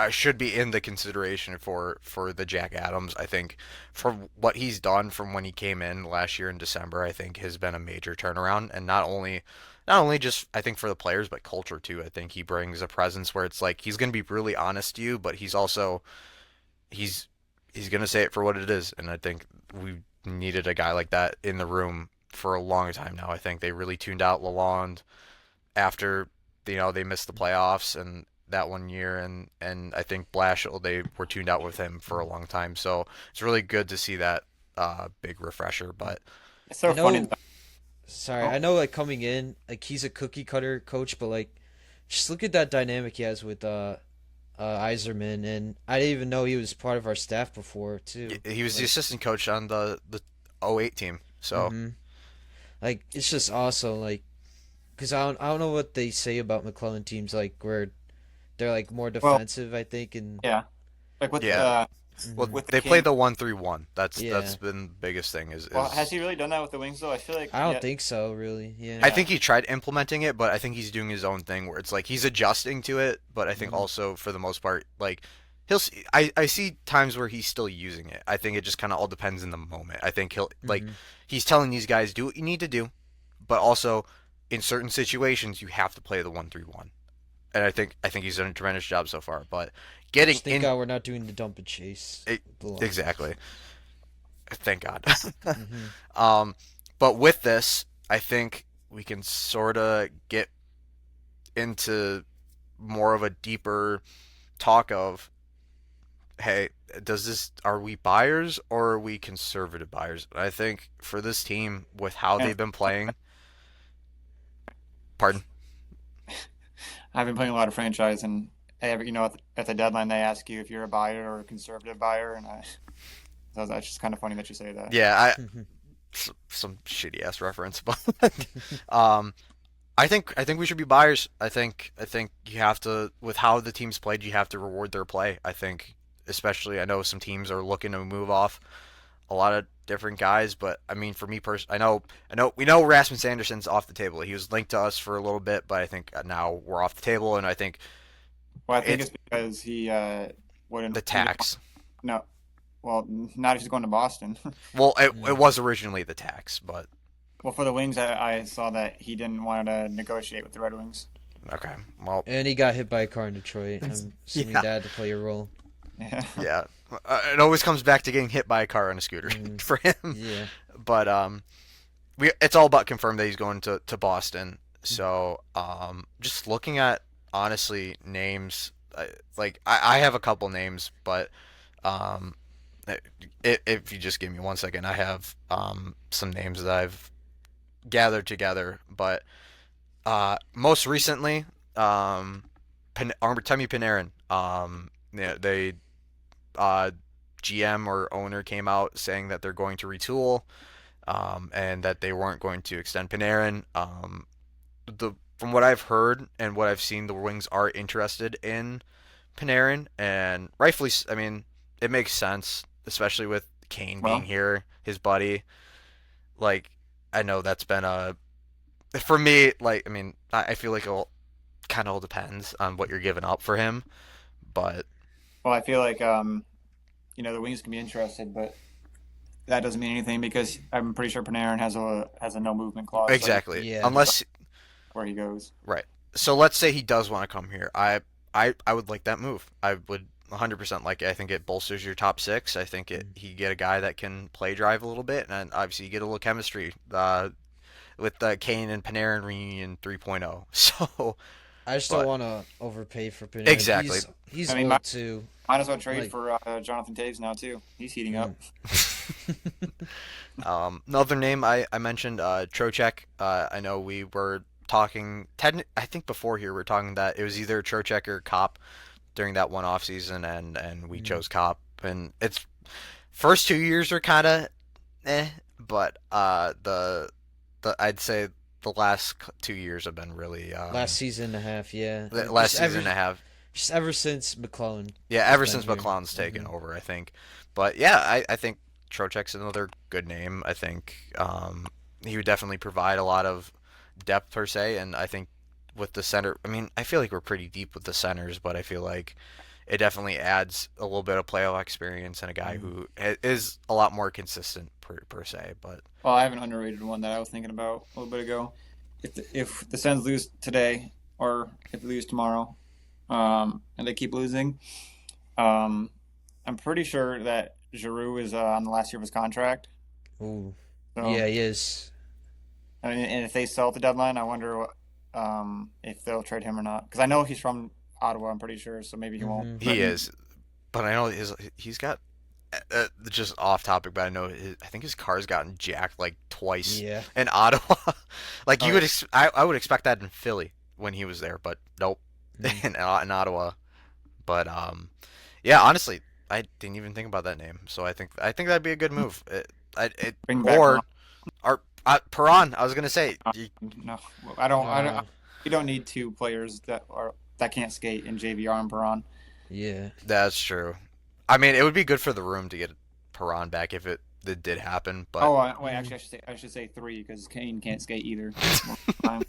Should be in the consideration for the Jack Adams. I think from what he's done from when he came in last year in December, I think has been a major turnaround, and not only not only just I think for the players, but culture too. I think he brings a presence where it's like he's going to be really honest to you, but he's he's going to say it for what it is. And I think we needed a guy like that in the room for a long time now. I think they really tuned out Lalonde after they missed the playoffs and that one year, and I think Blashill they were tuned out with him for a long time. So it's really good to see that big refresher. But It's I so funny. know. Sorry, Oh, I know. Like coming in, like he's a cookie cutter coach, but like, just look at that dynamic he has with Iserman, and I didn't even know he was part of our staff before too. he was the Like, assistant coach on the '08 team. So hmm like it's just awesome. Like, cause I don't know what they say about McClellan teams, like where they're like more well, defensive, I think, and yeah. Like yeah, well hmm with the they play King. the 1-3-1. That's yeah, been the biggest thing Well, has is he really done that with the Wings though? I feel like I don't yeah, think so, really. Yeah. I yeah. think he tried implementing it, but I think he's doing his own thing where it's like he's adjusting to it, but I think hmm also for the most part, like I see times where he's still using it. I think it just kind of all depends in the moment. I think hmm he's telling these guys do what you need to do, but also in certain situations you have to play the 1-3-1. And I think he's done a tremendous job so far, but getting Just thank in God we're not doing the dump and chase. it, The long. exactly. Thank God. hmm um but with this, I think we can sort of get into more of a deeper talk of, hey, does this are we buyers or are we conservative buyers? I think for this team with how And they've been playing, pardon. I've been playing a lot of franchise, and at the deadline they ask you if you're a buyer or a conservative buyer, and so that's just kind of funny that you say that. Yeah, some shitty ass reference, but um I think we should be buyers. I think you have to with how the teams played, you have to reward their play. I think especially I know some teams are looking to move off a lot of different guys, but I mean for me personally, I know we know Rasmus Anderson's off the table. He was linked to us for a little bit, but I think now we're off the table, and I think Well, I think it's it's because the he didn't tax. no, well, not if he's going to Boston. Well, it hmm was originally the tax, but Well, for the Wings, I saw that he didn't want to negotiate with the Red Wings. okay. Well, And he got hit by a car in Detroit. I'm assuming yeah, that had to play a role. Yeah. yeah. It always comes back to getting hit by a car on a scooter Mm, for him. yeah. But it's all but confirmed that he's going to Boston. So just looking at honestly names, I have a couple names, but um, if you just give me 1 second, I have some names that I've gathered together. But most recently, Artemi Panarin, yeah, they uh, GM or owner came out saying that they're going to retool, and that they weren't going to extend Panarin. The From what I've heard and what I've seen, the Wings are interested in Panarin, and rightfully, I mean, it makes sense, especially with Kane being Well, here, his buddy. Like, I know that's been a for me. Like, I mean, I feel like it kind of all depends on what you're giving up for him, but I feel like the Wings can be interested, but that doesn't mean anything because I'm pretty sure Panarin has a no movement clause, so he exactly, Yeah. decide unless where he goes. right. So let's say he does want to come here. I would like that move. I would 100% like it. I think it bolsters your top six. I think it Mm. he get a guy that can play drive a little bit, and obviously you get a little chemistry with the Kane and Panarin reunion 3.0. So, I just don't but want to overpay for Panarin. exactly. He's I mean, might, old too. might as well trade Like, for Jonathan Taves now too. He's heating mm. up. Another name I mentioned, Trocheck. I know we were talking. I think before here we were talking that it was either Trocheck or Cop during that one off season, and we Mm. chose Cop. And its first 2 years are kind of but the I'd say the last 2 years have been really Last season and a half, yeah. the last season and a half. Just ever since McClellan Yeah, has ever been since here. McClellan's taken hmm over, I think. But yeah, I think Trocheck's another good name. I think he would definitely provide a lot of depth per se, and I think with the center, I mean, I feel like we're pretty deep with the centers, but I feel like it definitely adds a little bit of playoff experience and a guy hmm who is a lot more consistent per se. But Well, I have an underrated one that I was thinking about a little bit ago. if the Sens lose today or if they lose tomorrow, and they keep losing, um, I'm pretty sure that Giroux is on the last year of his contract. Ooh. So, Yeah, he is. and if they sell at the deadline, I wonder if they'll trade him or not. Because I know he's from Ottawa. I'm pretty sure, so maybe he won't. Hmm. But He is, but I know he's got just off topic, but I know I think his car's gotten jacked like twice Yeah. in Ottawa. Like oh you yeah, would, I would expect that in Philly when he was there, but nope, Mm. in Ottawa. But yeah, honestly, I didn't even think about that name, so I think that'd be a good move. bring back Perron. Or Perron. I was gonna say, No, I don't. Uh, We don't need two players that can't skate in JVR and Perron. yeah. that's true. I mean, it would be good for the room to get Perron back if it did happen, but Oh, wait. Mm. Actually, I should say three because Kane can't skate either. Most of the time.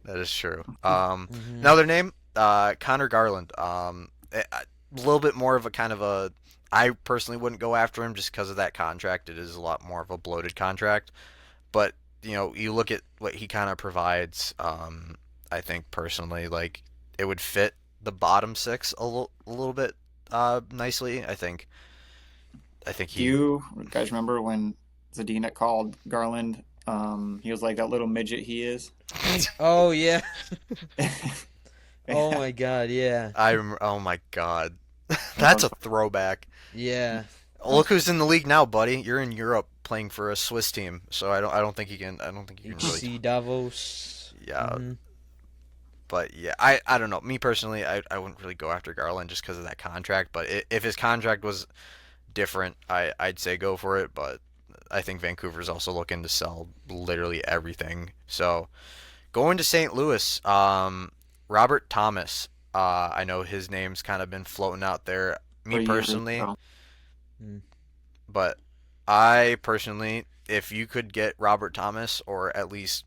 that is true. Hmm. Another name, Connor Garland. A little bit more of a kind of a. I personally wouldn't go after him just because of that contract. It is a lot more of a bloated contract. But you look at what he kind of provides. I think personally, like it would fit the bottom six a little bit nicely. I think Do he. you guys remember when Zadina called Garland? He was like that little midget he is. Oh yeah. Oh Yeah, my God. Yeah. I remember. Oh my God, that that's was a throwback. Yeah. Look who's in the league now, buddy. You're in Europe playing for a Swiss team, so I don't think you can. I don't think you can really. HC Davos. Yeah, Hmm. but yeah, I don't know. Me personally, I wouldn't really go after Garland just because of that contract. But if his contract was different, I'd say go for it. But I think Vancouver's also looking to sell literally everything. So going to St. Louis, Robert Thomas. I know his name's kind of been floating out there. Me for years. personally, So, Mm. but I personally, if you could get Robert Thomas or at least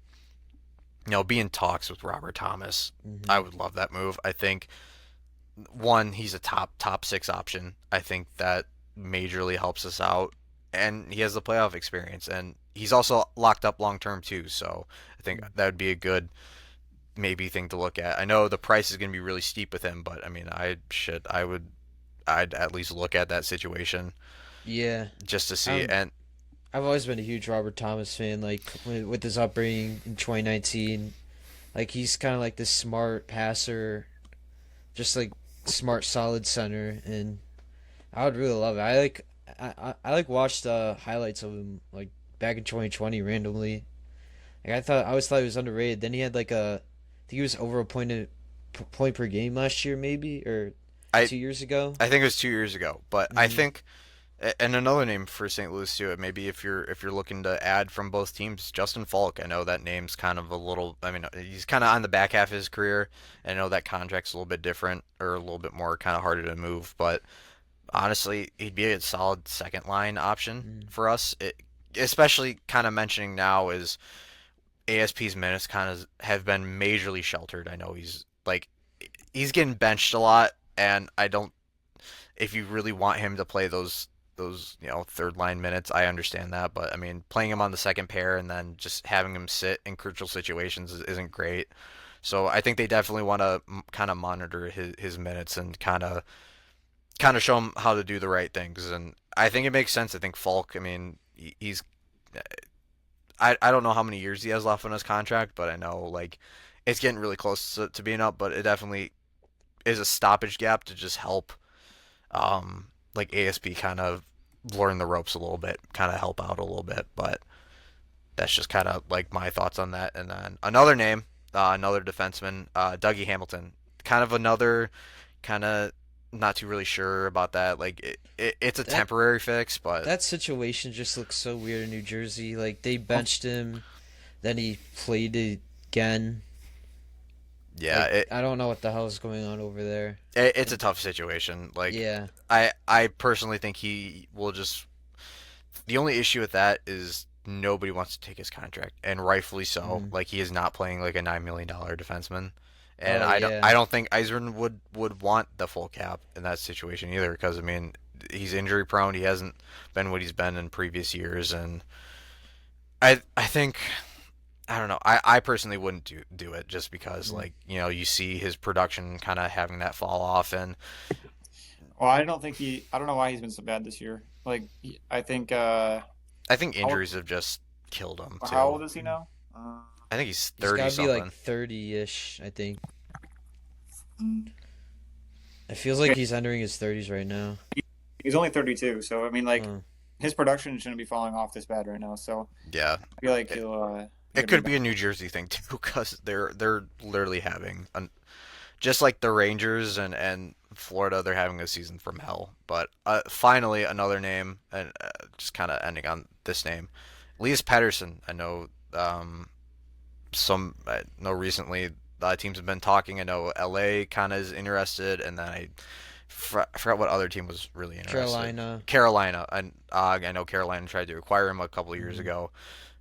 be in talks with Robert Thomas, I Hmm. would love that move. I think one, he's a top six option. I think that majorly helps us out, and he has the playoff experience, and he's also locked up long term too. So I think that would be a good maybe thing to look at. I know the price is going to be really steep with him, but I mean, I'd at least look at that situation Yeah. just to see. I'm. And I've always been a huge Robert Thomas fan. Like with his upbringing in 2019, like he's kind of like this smart passer, just like smart, solid center, and I would really love it. I like watched highlights of him like back in 2020 randomly. Like I always thought he was underrated. Then he had like I think he was over a point per game last year, maybe or I 2 years ago. I think it was 2 years ago, but I Hmm. think and another name for St. Louis too. Maybe if you're looking to add from both teams, Justin Falk. I know that name's kind of a little. I mean, he's kind of on the back half of his career. I know that contract's a little bit different or a little bit more kind of harder to move, but honestly, he'd be a solid second line option Mm. for us. Especially kind of mentioning now is ASP's minutes kind of have been majorly sheltered. I know he's getting benched a lot, and I don't. If you really want him to play those third line minutes, I understand that, but I mean playing him on the second pair and then just having him sit in crucial situations isn't great. So I think they definitely want to kind of monitor his minutes and kind of show him how to do the right things. And I think it makes sense. I think Falk. I mean he's I don't know how many years he has left on his contract, but I know like it's getting really close to being up. But it definitely is a stoppage gap to just help like ASP kind of learn the ropes a little bit, kind of help out a little bit. But that's just kind of like my thoughts on that. And then another name, another defenseman, Dougie Hamilton, kind of another kind of not too really sure about that. Like it's a That temporary fix, but that situation just looks so weird in New Jersey. Like they benched him, then he played again. yeah, Like I don't know what the hell is going on over there. it's a tough situation. Like Yeah. I personally think he will just. The only issue with that is nobody wants to take his contract, and rightfully so. Mm. Like he is not playing like a $9 million defenseman, and Oh I yeah. don't think Eisern would want the full cap in that situation either. Because I mean, he's injury prone. He hasn't been what he's been in previous years, and I think I don't know. I personally wouldn't do it just because Mm. like you see his production kind of having that fall off, and Well, I don't know why he's been so bad this year. I think, I think how, injuries have just killed him how too. old is he now? Uh, I think he's He's 30 got to be like something. 30-ish, I think. It feels like okay, he's entering his 30s right now. he's only 32, so I mean, like, Oh, his production shouldn't be falling off this bad right now. So Yeah, I feel like it, he'll it be could back. be a New Jersey thing too because they're literally having just like the Rangers and Florida, they're having a season from hell. But finally, another name, and just kind of ending on this name, Elias Pettersson. I know I know recently teams have been talking. I know LA kind of is interested, and then I forgot what other team was really interested. Carolina. Carolina, and I know Carolina tried to acquire him a couple of years Hmm. ago.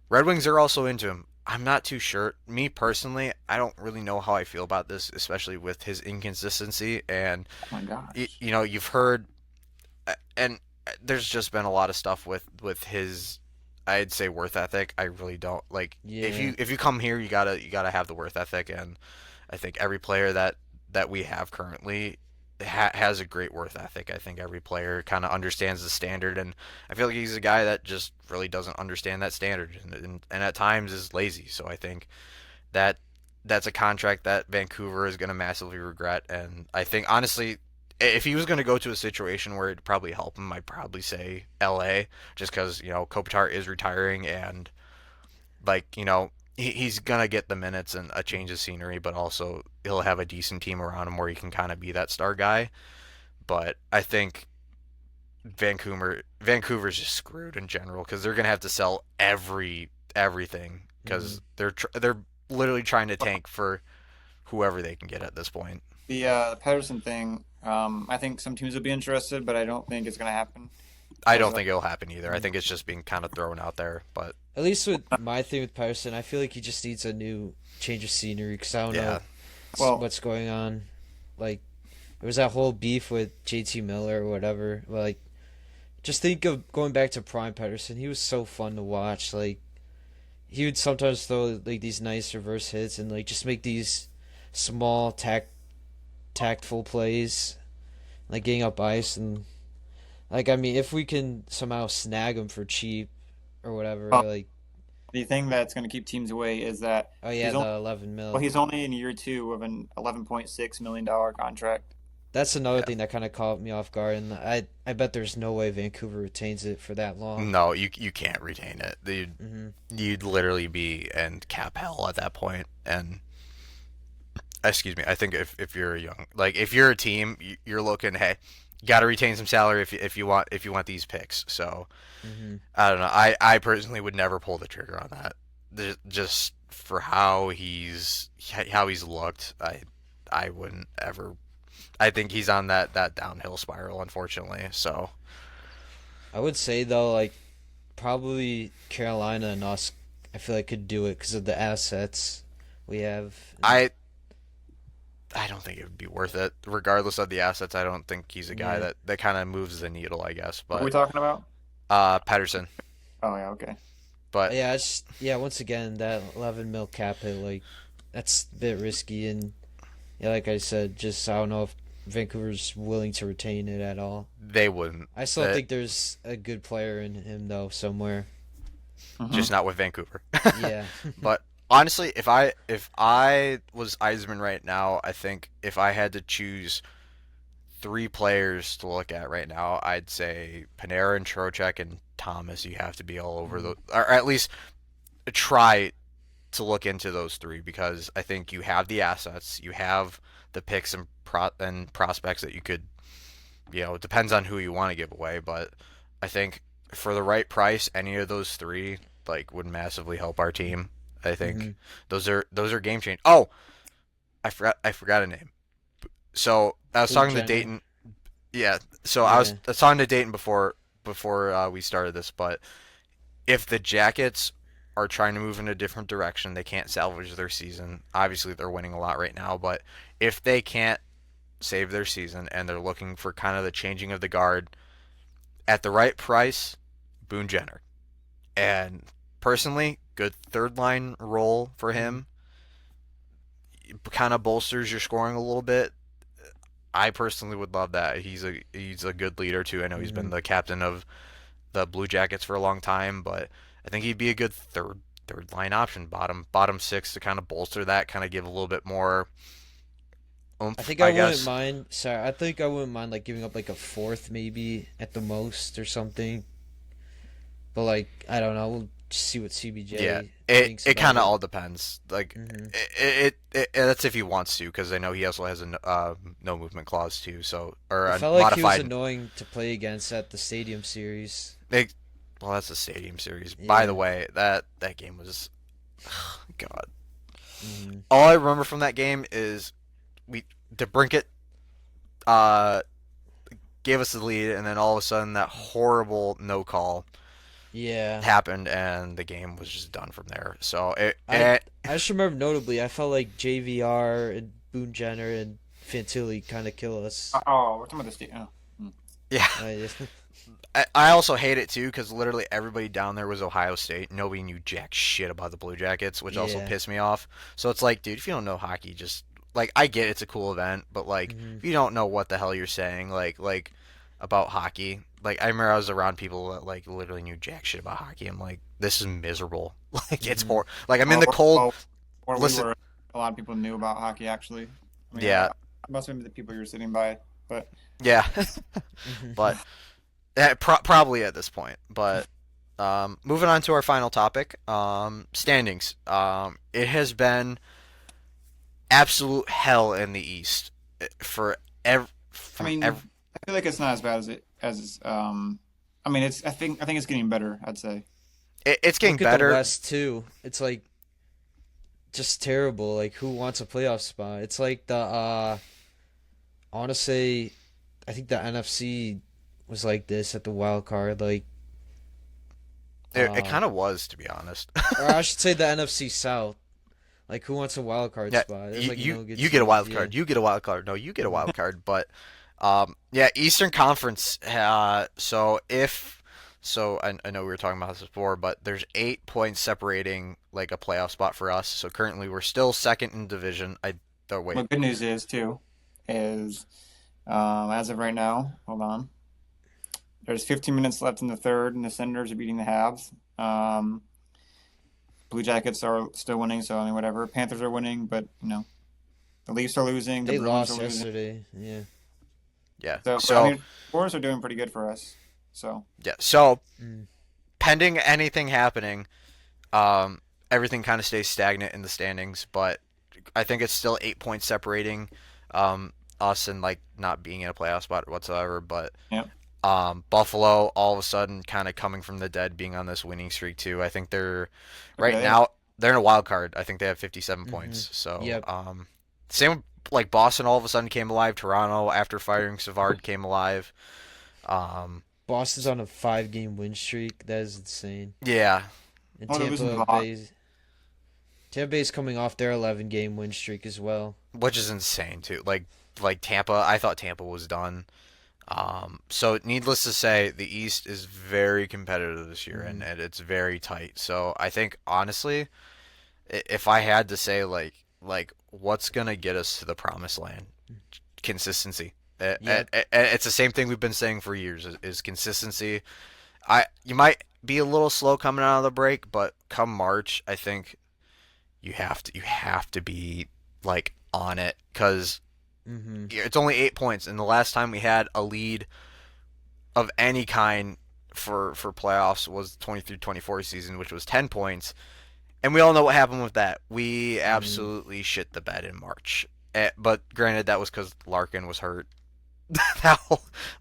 Red Wings are also into him. I'm not too sure. Me personally, I don't really know how I feel about this, especially with his inconsistency. And Oh my gosh. you've heard, and there's just been a lot of stuff with his, I'd say, worth ethic. I really don't like Yeah. if you come here, you gotta have the worth ethic, and I think every player that we have currently has a great worth ethic. I think every player kind of understands the standard, and I feel like he's a guy that just really doesn't understand that standard, and at times is lazy. So I think that that's a contract that Vancouver is going to massively regret. And I think honestly, if he was going to go to a situation where it'd probably help him, I'd probably say L.A. just because Kopitar is retiring, and like he's gonna get the minutes and a change of scenery, but also he'll have a decent team around him where he can kind of be that star guy. But I think Vancouver's just screwed in general because they're gonna have to sell everything Hmm. because they're literally trying to tank for whoever they can get at this point. The Pedersen thing, I think some teams would be interested, but I don't think it's gonna happen. I Because don't think it'll happen either. I think it's just being kind of thrown out there. But At least with my thing with Patterson, I feel like he just needs a new change of scenery because I don't yeah, know well, what's going on. Like, there was that whole beef with JT Miller or whatever. Like, just think of going back to Prime Patterson. He was so fun to watch. Like, he would sometimes throw like these nice reverse hits and like just make these small tactful plays, like getting up ice and like I mean, if we can somehow snag him for cheap or whatever, like the thing that's gonna keep teams away is that oh yeah, he's only the 11 well, mil. he's only in year two of an $11.6 million contract. That's another yeah. thing that kind of caught me off guard, and I bet there's no way Vancouver retains it for that long. No, you can't retain it. Hmm. You'd literally be in cap hell at that point. And excuse me, I think if you're a young, like if you're a team, you're looking, hey, you got to retain some salary if you want these picks. So Hmm. I don't know. I personally would never pull the trigger on that. Just for how he's looked, I wouldn't ever. I think he's on that downhill spiral, unfortunately. So I would say though, like probably Carolina and us, I feel like could do it because of the assets we have. And I I don't think it would be worth it, regardless of the assets. I don't think he's a guy yeah, that kind of moves the needle, I guess. What are we But talking about? Patterson, Oh yeah, okay. but yeah, it's yeah. Once again, that 11 mil cap hit, like that's a bit risky, and yeah, like I said, just I don't know if Vancouver's willing to retain it at all. they wouldn't. I still That think there's a good player in him though somewhere. Hmm. just not with Vancouver. Yeah. But honestly, if I was Eisman right now, I think if I had to choose three players to look at right now, I'd say Panera and Trocheck and Thomas. You have to be all over the, or at least try to look into those three because I think you have the assets, you have the picks and prospects that you could, it depends on who you want to give away, but I think for the right price, any of those three like would massively help our team. I think Hmm. those are game change. Oh, I forgot a name. So I was Boone talking to Jenner. Dayton. Yeah. So Yeah. I was talking to Dayton before we started this, but if the Jackets are trying to move in a different direction, they can't salvage their season. Obviously, they're winning a lot right now, but if they can't save their season and they're looking for kind of the changing of the guard at the right price, Boone Jenner. And personally, good third line role for Mhm. him. Kind of bolsters your scoring a little bit. I personally would love that. He's a good leader too. I know he's been Mhm. the captain of the Blue Jackets for a long time, but I think he'd be a good third line option, bottom six to kind of bolster that, kind of give a little bit more I oomph, think I I wouldn't guess. mind. Sorry, I think I wouldn't mind like giving up like a fourth maybe at the most or something. But like I don't know. We'll just see what Yeah, CBJ it thinks it about kind of it. all depends. Like Mhm. that's if he wants to, because I know he also has a no movement clause too, so or It a felt like he was modified. annoying to play against at the Stadium Series. It, well, that's a stadium series. By the Yeah. way, that game was God. Mhm. All I remember from that game is we DeBrinket uh gave us the lead, and then all of a sudden that horrible no call Yeah. happened, and the game was just done from there. So I I just remember notably. I felt like JVR and Boone Jenner and Fantilli kind of kill us. Oh, we're talking about the state. Oh. Hmm. yeah, I, I also hate it too because literally everybody down there was Ohio State. Nobody knew jack shit about the Blue Jackets, which also yeah. pissed me off. So it's like, dude, if you don't know hockey, just like I get it's a cool event, but like Mhm. if you don't know what the hell you're saying, like about hockey, like I remember I was around people that like literally knew jack shit about hockey. I'm like, this is miserable. Like it's Mhm. like I'm in the cold. Where we Listen, were, a lot of people knew about hockey. Actually, I mean, yeah, must have been the people you were sitting by, but yeah, Mhm. but probably at this point, but. Moving on to our final topic, standings. It has been absolute hell in the East for I from mean, I feel like it's not as bad as it as I mean, it's I think it's getting better. I'd say. it's getting Look at the better. West too. It's like just terrible. Like who wants a playoff spot? It's like the I want to say I think the NFC was like this at the wild card. Like It uh, kind of was, to be honest. or I should say the NFC South. Like who wants a wild card Yeah, spot? There's you, like you no good you get a teams. wild Yeah. card. You get a wild card. No, you get a Hmm. wild card. But yeah, Eastern Conference. I know we were talking about this before, but there's 8 points separating like a playoff spot for us. So currently we're still second in division. I oh wait, What good news is too, is as of right now, hold on. There's 15 minutes left in the third, and the Senators are beating the Habs. Blue Jackets are still winning, so I mean, whatever. Panthers are winning, but the Leafs are losing, the They Bruins are lost losing. yesterday. Yeah. yeah. So I So mean, Force are doing pretty good for us. So yeah. So Mm. pending anything happening, um, everything kind of stays stagnant in the standings. But I think it's still 8 points separating us and like not being in a playoff spot whatsoever. But yeah, Buffalo all of a sudden kind of coming from the dead, being on this winning streak too. I think they're right okay, yeah, now they're in a wild card. I think they have 57 Hmm. points. So Yep. same with, like Boston all of a sudden came alive. Toronto after firing Savard came alive. Um, Boston's on a 5 game win streak. That is insane. yeah, And well, they're losing to the Hawks. Tampa Bay's coming off their 11 game win streak as well. which is insane too. Like Tampa, I thought Tampa was done. So needless to say, the East is very competitive this year, Hmm. and it's very tight. So I think honestly, if I had to say like what's gonna get us to the promised land, consistency. Yep. It's the same thing we've been saying for years is consistency. You might be a little slow coming out of the break, but come March, I think you have to be like on it because Hmm. it's only 8 points, and the last time we had a lead of any kind for playoffs was 23-24 season, which was 10 points. And we all know what happened with that. We Hmm. absolutely shit the bed in March. But granted, that was because Larkin was hurt. that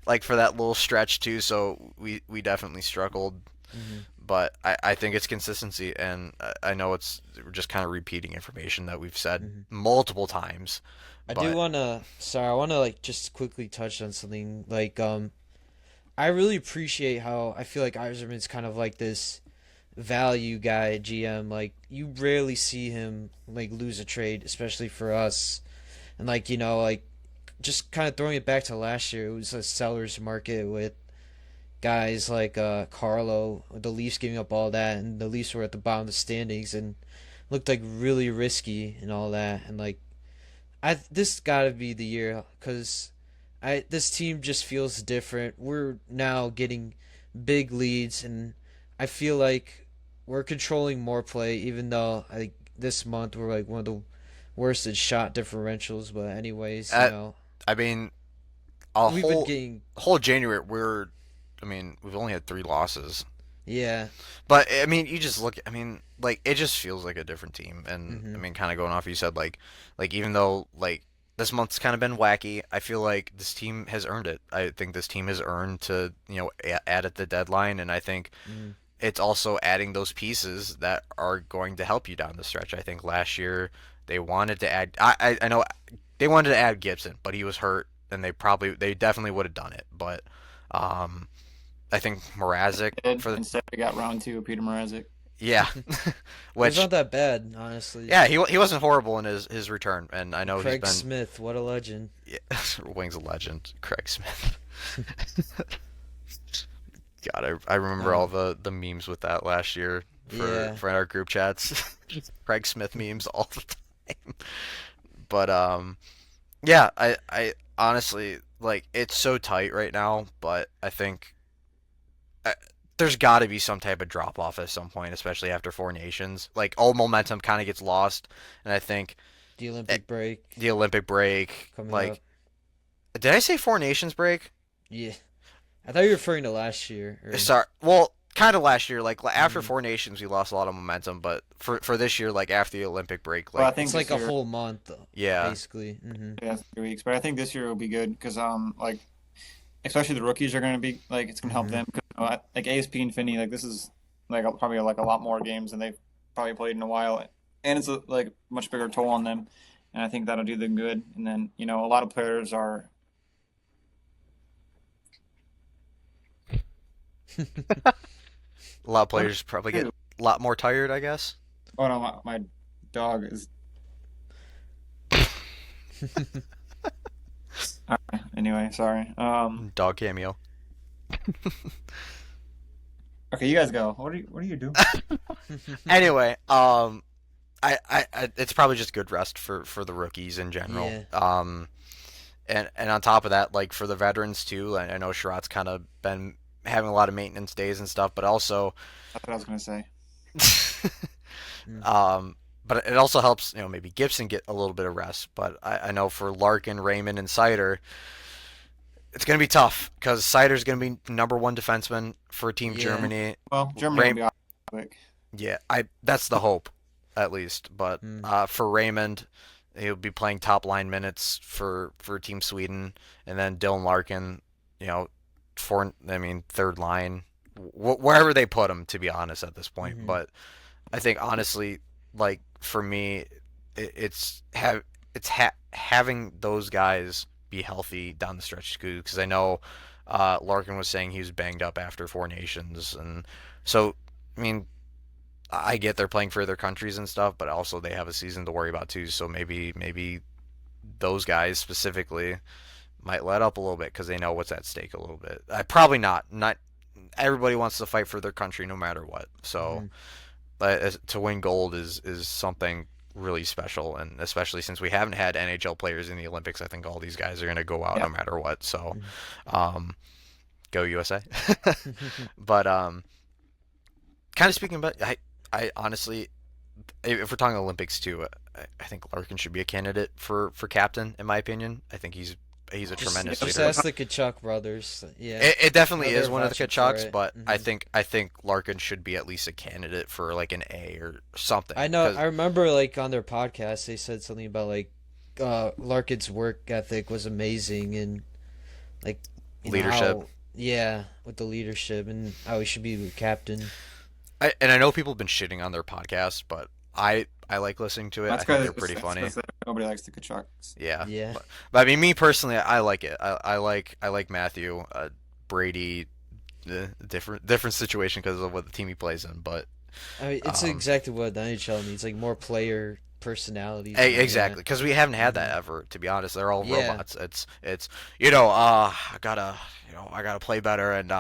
like for that little stretch too. So we definitely struggled. Hmm. But I think it's consistency, and I know we're just kind of repeating information that we've said Hmm. multiple times. I do But wanna. Sorry, I wanna like just quickly touch on something. Like I really appreciate how I feel like Eiserman's kind of like this value guy GM. Like you rarely see him like lose a trade, especially for us. And like like just kind of throwing it back to last year, it was a seller's market with guys like Carlo, the Leafs giving up all that, and the Leafs were at the bottom of the standings and looked like really risky and all that, and like this gotta be the year because I this team just feels different. We're now getting big leads, and I feel like we're controlling more play, even though I think this month we're like one of the worst at shot differentials. But anyways, At, I mean, a we've been getting whole January I mean, we've only had 3 losses. yeah. But I mean, you just look. I mean, like it just feels like a different team. And I Hmm. mean, kind of going off, you said like even though like this month's kind of been wacky, I feel like this team has earned it. I think this team has earned to add at the deadline, and I think Hmm. it's also adding those pieces that are going to help you down the stretch. I think last year they wanted to add. I know they wanted to add Gibson, but he was hurt, and they definitely would have done it. But um, I think Mrazek Did. for the Instead, we got round 2 of Peter Mrazek. yeah, It's which not that bad, honestly. yeah he wasn't horrible in his return, and I know he's Craig been Smith, what a legend. yeah, Wings legend Craig Smith. God, I remember all Um, the memes with that last year yeah. for our group chats. Craig Smith memes all the time. But yeah, I honestly like it's so tight right now, but I think I, there's got to be some type of drop off at some point, especially after Four Nations. Like all momentum kind of gets lost, and I think The eh, Olympic break the Olympic break, coming like up. did I say Four Nations break? Yeah. I thought you were referring to last year. Or Sorry. Well, kind of last year. Like after mm, Four Nations, we lost a lot of momentum. But for this year, like after the Olympic break, Well, I like think it's like this a year, whole month, yeah, basically. Hmm. yeah, 3 weeks. But I think this year will be good because like especially the rookies are going to be like it's going to help Hmm. them. 'Cause, like ASP and Finney, like this is like probably like a lot more games than they've probably played in a while, and it's a like much bigger toll on them. And I think that'll do them good. And then a lot of players are. a lot of What players probably do? get a lot more tired, I guess. Oh no, my dog is. Anyway, sorry. Dog cameo. Okay, you guys go. What do you do? Anyway, it's probably just good rest for the rookies in general. Yeah. And on top of that, like for the veterans too, I know Sherrod's kind of been having a lot of maintenance days and stuff, but also That's what I was gonna say. Mm. Um, but it also helps, maybe Gibson get a little bit of rest. But I know for Larkin, Raymond, and Sider, it's going to be tough because Sider's going to be number one defenseman for Team Yeah. Germany. Well, Germany will Ray, be off quick. yeah, I that's the hope, at least. But Mm. for Raymond, he'll be playing top line minutes for Team Sweden, and then Dylan Larkin, you know, third line, wherever they put him, to be honest, at this point. Hmm. But I think honestly, like for me, having those guys be healthy down the stretch because I know Larkin was saying he was banged up after Four Nations, and so I mean I get they're playing for their countries and stuff, but also they have a season to worry about too. So maybe those guys specifically might let up a little bit because they know what's at stake a little bit. Probably not. Not everybody wants to fight for their country no matter what. So Hmm. but to win gold is something really special, and especially since we haven't had NHL players in the Olympics, I think all these guys are going to go out Yeah. no matter what. So, Hmm. um, go USA. But kind of speaking about, I honestly, if we're talking Olympics too, I think Larkin should be a candidate for captain, in my opinion. I think he's a just tremendous just leader. ask the Kachuk brothers. Yeah. It definitely No, is they're one of the vouching for Kachucks, it. but Hmm. I think Larkin should be at least a candidate for like an A or something. I know. Because I remember like on their podcast they said something about like Larkin's work ethic was amazing and like leadership. how yeah with the leadership and how he should be the captain. And I know people have been shitting on their podcast, but I like listening to it. I That's think because they're pretty funny. nobody likes the Kachucks. Yeah, Yeah. but I mean, me personally, I like it. I like Matthew, Brady, different situation because of what the team he plays in. But I mean, it's um, exactly what the NHL needs, like more player personalities and all exactly that. because we haven't had Hmm. that ever. To be honest, they're all Yeah. robots. It's I gotta I gotta play better and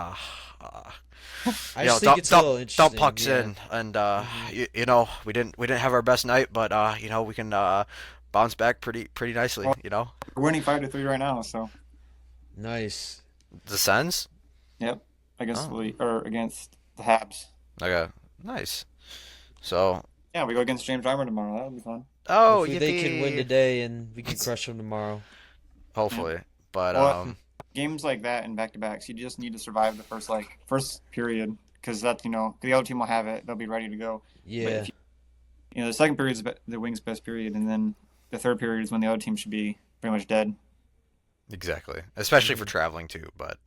I just think it's a little dump interesting. pucks Yeah. in, and Hmm. we didn't have our best night, but we can bounce back pretty nicely. Well, we're winning 5-3 right now, so Nice. The Sens. yep, against Oh, against the Habs. okay, nice. So, Yeah, we go against James Reimer tomorrow. That'll be fun. oh, Hopefully they can win yippee! today and we can crush them tomorrow. Yeah. Hopefully, but Well, games like that and back to backs, you just need to survive the first period because that's the other team will have it. They'll be ready to go. But Yeah. if the second period is the Wings' best period, and then the third period is when the other team should be pretty much dead. exactly, especially for Hmm. traveling too. But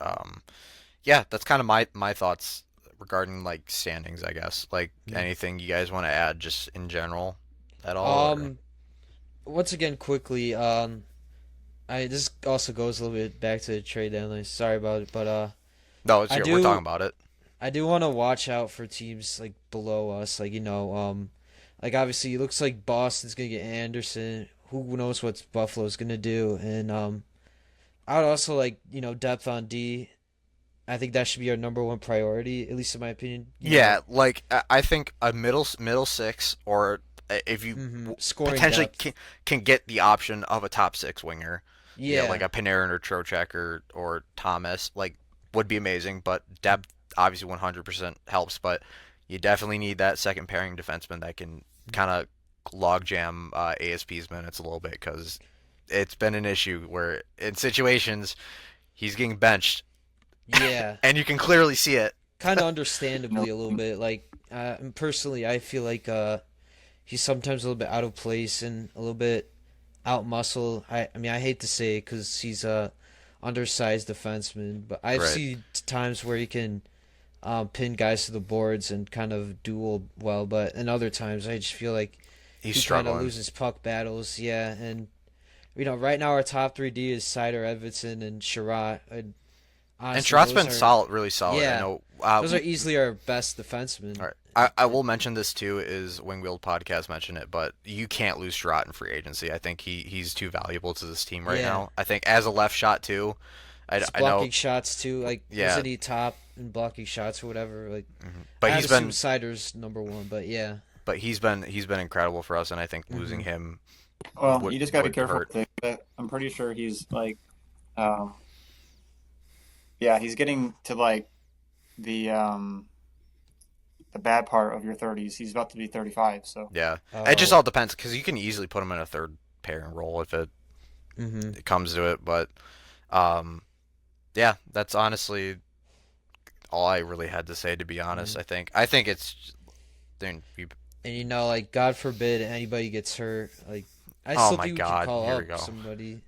yeah, that's kind of my thoughts regarding like standings, I guess. Like anything you guys want to add, just in general, at all, or Um. Once again, quickly. I this also goes a little bit back to the trade deadline. Sorry about it, but no? I We're talking do about it. I do want to watch out for teams like below us. Like obviously it looks like Boston's gonna get Anderson. Who knows what Buffalo's gonna do? And I would also like depth on D. I think that should be our number one priority, at least in my opinion. Yeah, like I think a middle six, or if you Scoring potentially depth. can get the option of a top six winger, like Yeah. a Panarin or Trocheck or Thomas, like would be amazing. But depth obviously 100% helps, but you definitely need that second pairing defenseman that can kind of logjam ASP's minutes a little bit, because it's been an issue where in situations he's getting benched Yeah. and you can clearly see it. Kind of No, understandably a little bit. Like personally, I feel like he's sometimes a little bit out of place and a little bit out muscle. I mean, I hate to say it because he's a undersized defenseman, but I've Right. seen times where he can pin guys to the boards and kind of duel well, but in other times I just feel like He's he kind of struggling. loses puck battles. Yeah, and right now our top three D is Sider, Edvidson, and Sherratt. And And honestly, Trot's those been are solid, really solid. I yeah, know. those are easily our best defensemen. All right. I will mention this too. Is Wingfield podcast mentioned it, but you can't lose Trot in free agency. I think he's too valuable to this team right Yeah, now. I think as a left shot too. he's I know. blocking shots too. Like Yeah. wasn't he top in blocking shots or whatever? Like But I'd he's assume been Sider's number one, but yeah. he's been incredible for us, and I think losing Hmm. him well, would you just got to be would careful hurt. with it. But I'm pretty sure he's um, yeah, he's getting to the bad part of your 30s. He's about to be 35, so Yeah. It just Oh. all depends, because you can easily put him in a third pairing role if Hmm. it comes to it. But um, yeah, that's honestly all I really had to say. To be honest, Hmm. I think it's then we. And like God forbid anybody gets hurt. Like I Oh still my think we could God, call here we up go. somebody.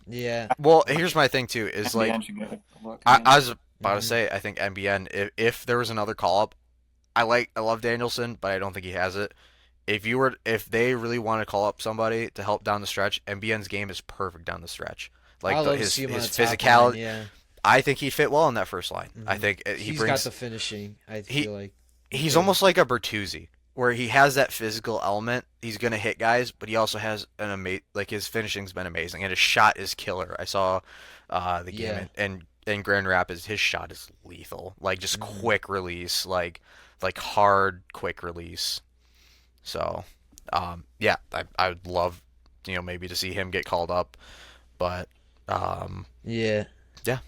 Yeah. Well, here's my thing too. Is like MBN should get a look I again. was about to Hmm. say. I think NBN. If there was another call up, I love Danielson, but I don't think he has it. If they really want to call up somebody to help down the stretch, MBN's game is perfect down the stretch. I Like love to his see him on the his top line. physicality, Yeah. I think he'd fit well in that first line. I Hmm. think he He's got brings the finishing. I he feel like he he's could. almost like a Bertuzzi, where he has that physical element. He's gonna hit guys, but he also has like his finishing's been amazing, and his shot is killer. I saw the game Yeah. in Grand Rapids. His shot is lethal, like just Hmm. quick release, like hard quick release. So, yeah, I would love maybe to see him get called up, but Yeah. yeah,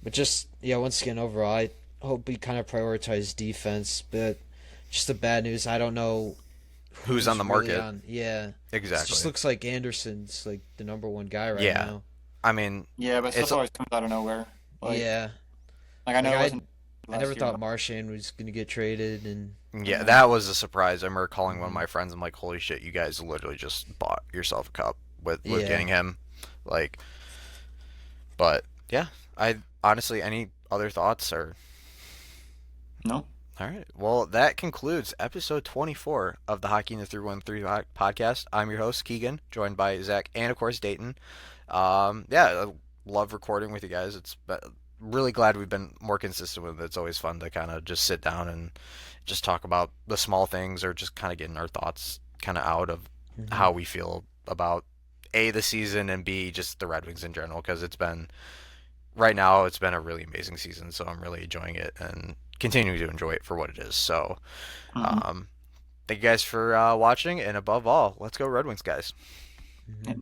But just once again, overall, I hope we kind of prioritize defense. But just the bad news, I don't know who's on who's the really market on. Yeah, it just exactly? looks like Anderson's like the number one guy right Yeah, now. I mean Yeah, but it's stuff always comes out of nowhere. Like, Yeah, I like know it wasn't I never last year, thought but Marchand was gonna get traded, and Yeah, that was a surprise. I remember calling one of mhm. my friends. I'm like, "Holy shit, you guys literally just bought yourself a cup with Yeah, getting him." Like, but yeah, I honestly, any other thoughts or no. all right. Well, that concludes episode 24 of the Hockey in the 313 podcast. I'm your host Keegan, joined by Zach and of course Dayton. Yeah, I love recording with you guys. Really glad we've been more consistent with it. It's always fun to kind of just sit down and just talk about the small things, or just kind of getting our thoughts kind of out of hmm how we feel about A, the season, and B, just the Red Wings in general, because it's been right now it's been a really amazing season, so I'm really enjoying it and continuing to enjoy it for what it is. So, Hmm. um, thank you guys for watching, and above all, let's go Red Wings, guys. Mhm.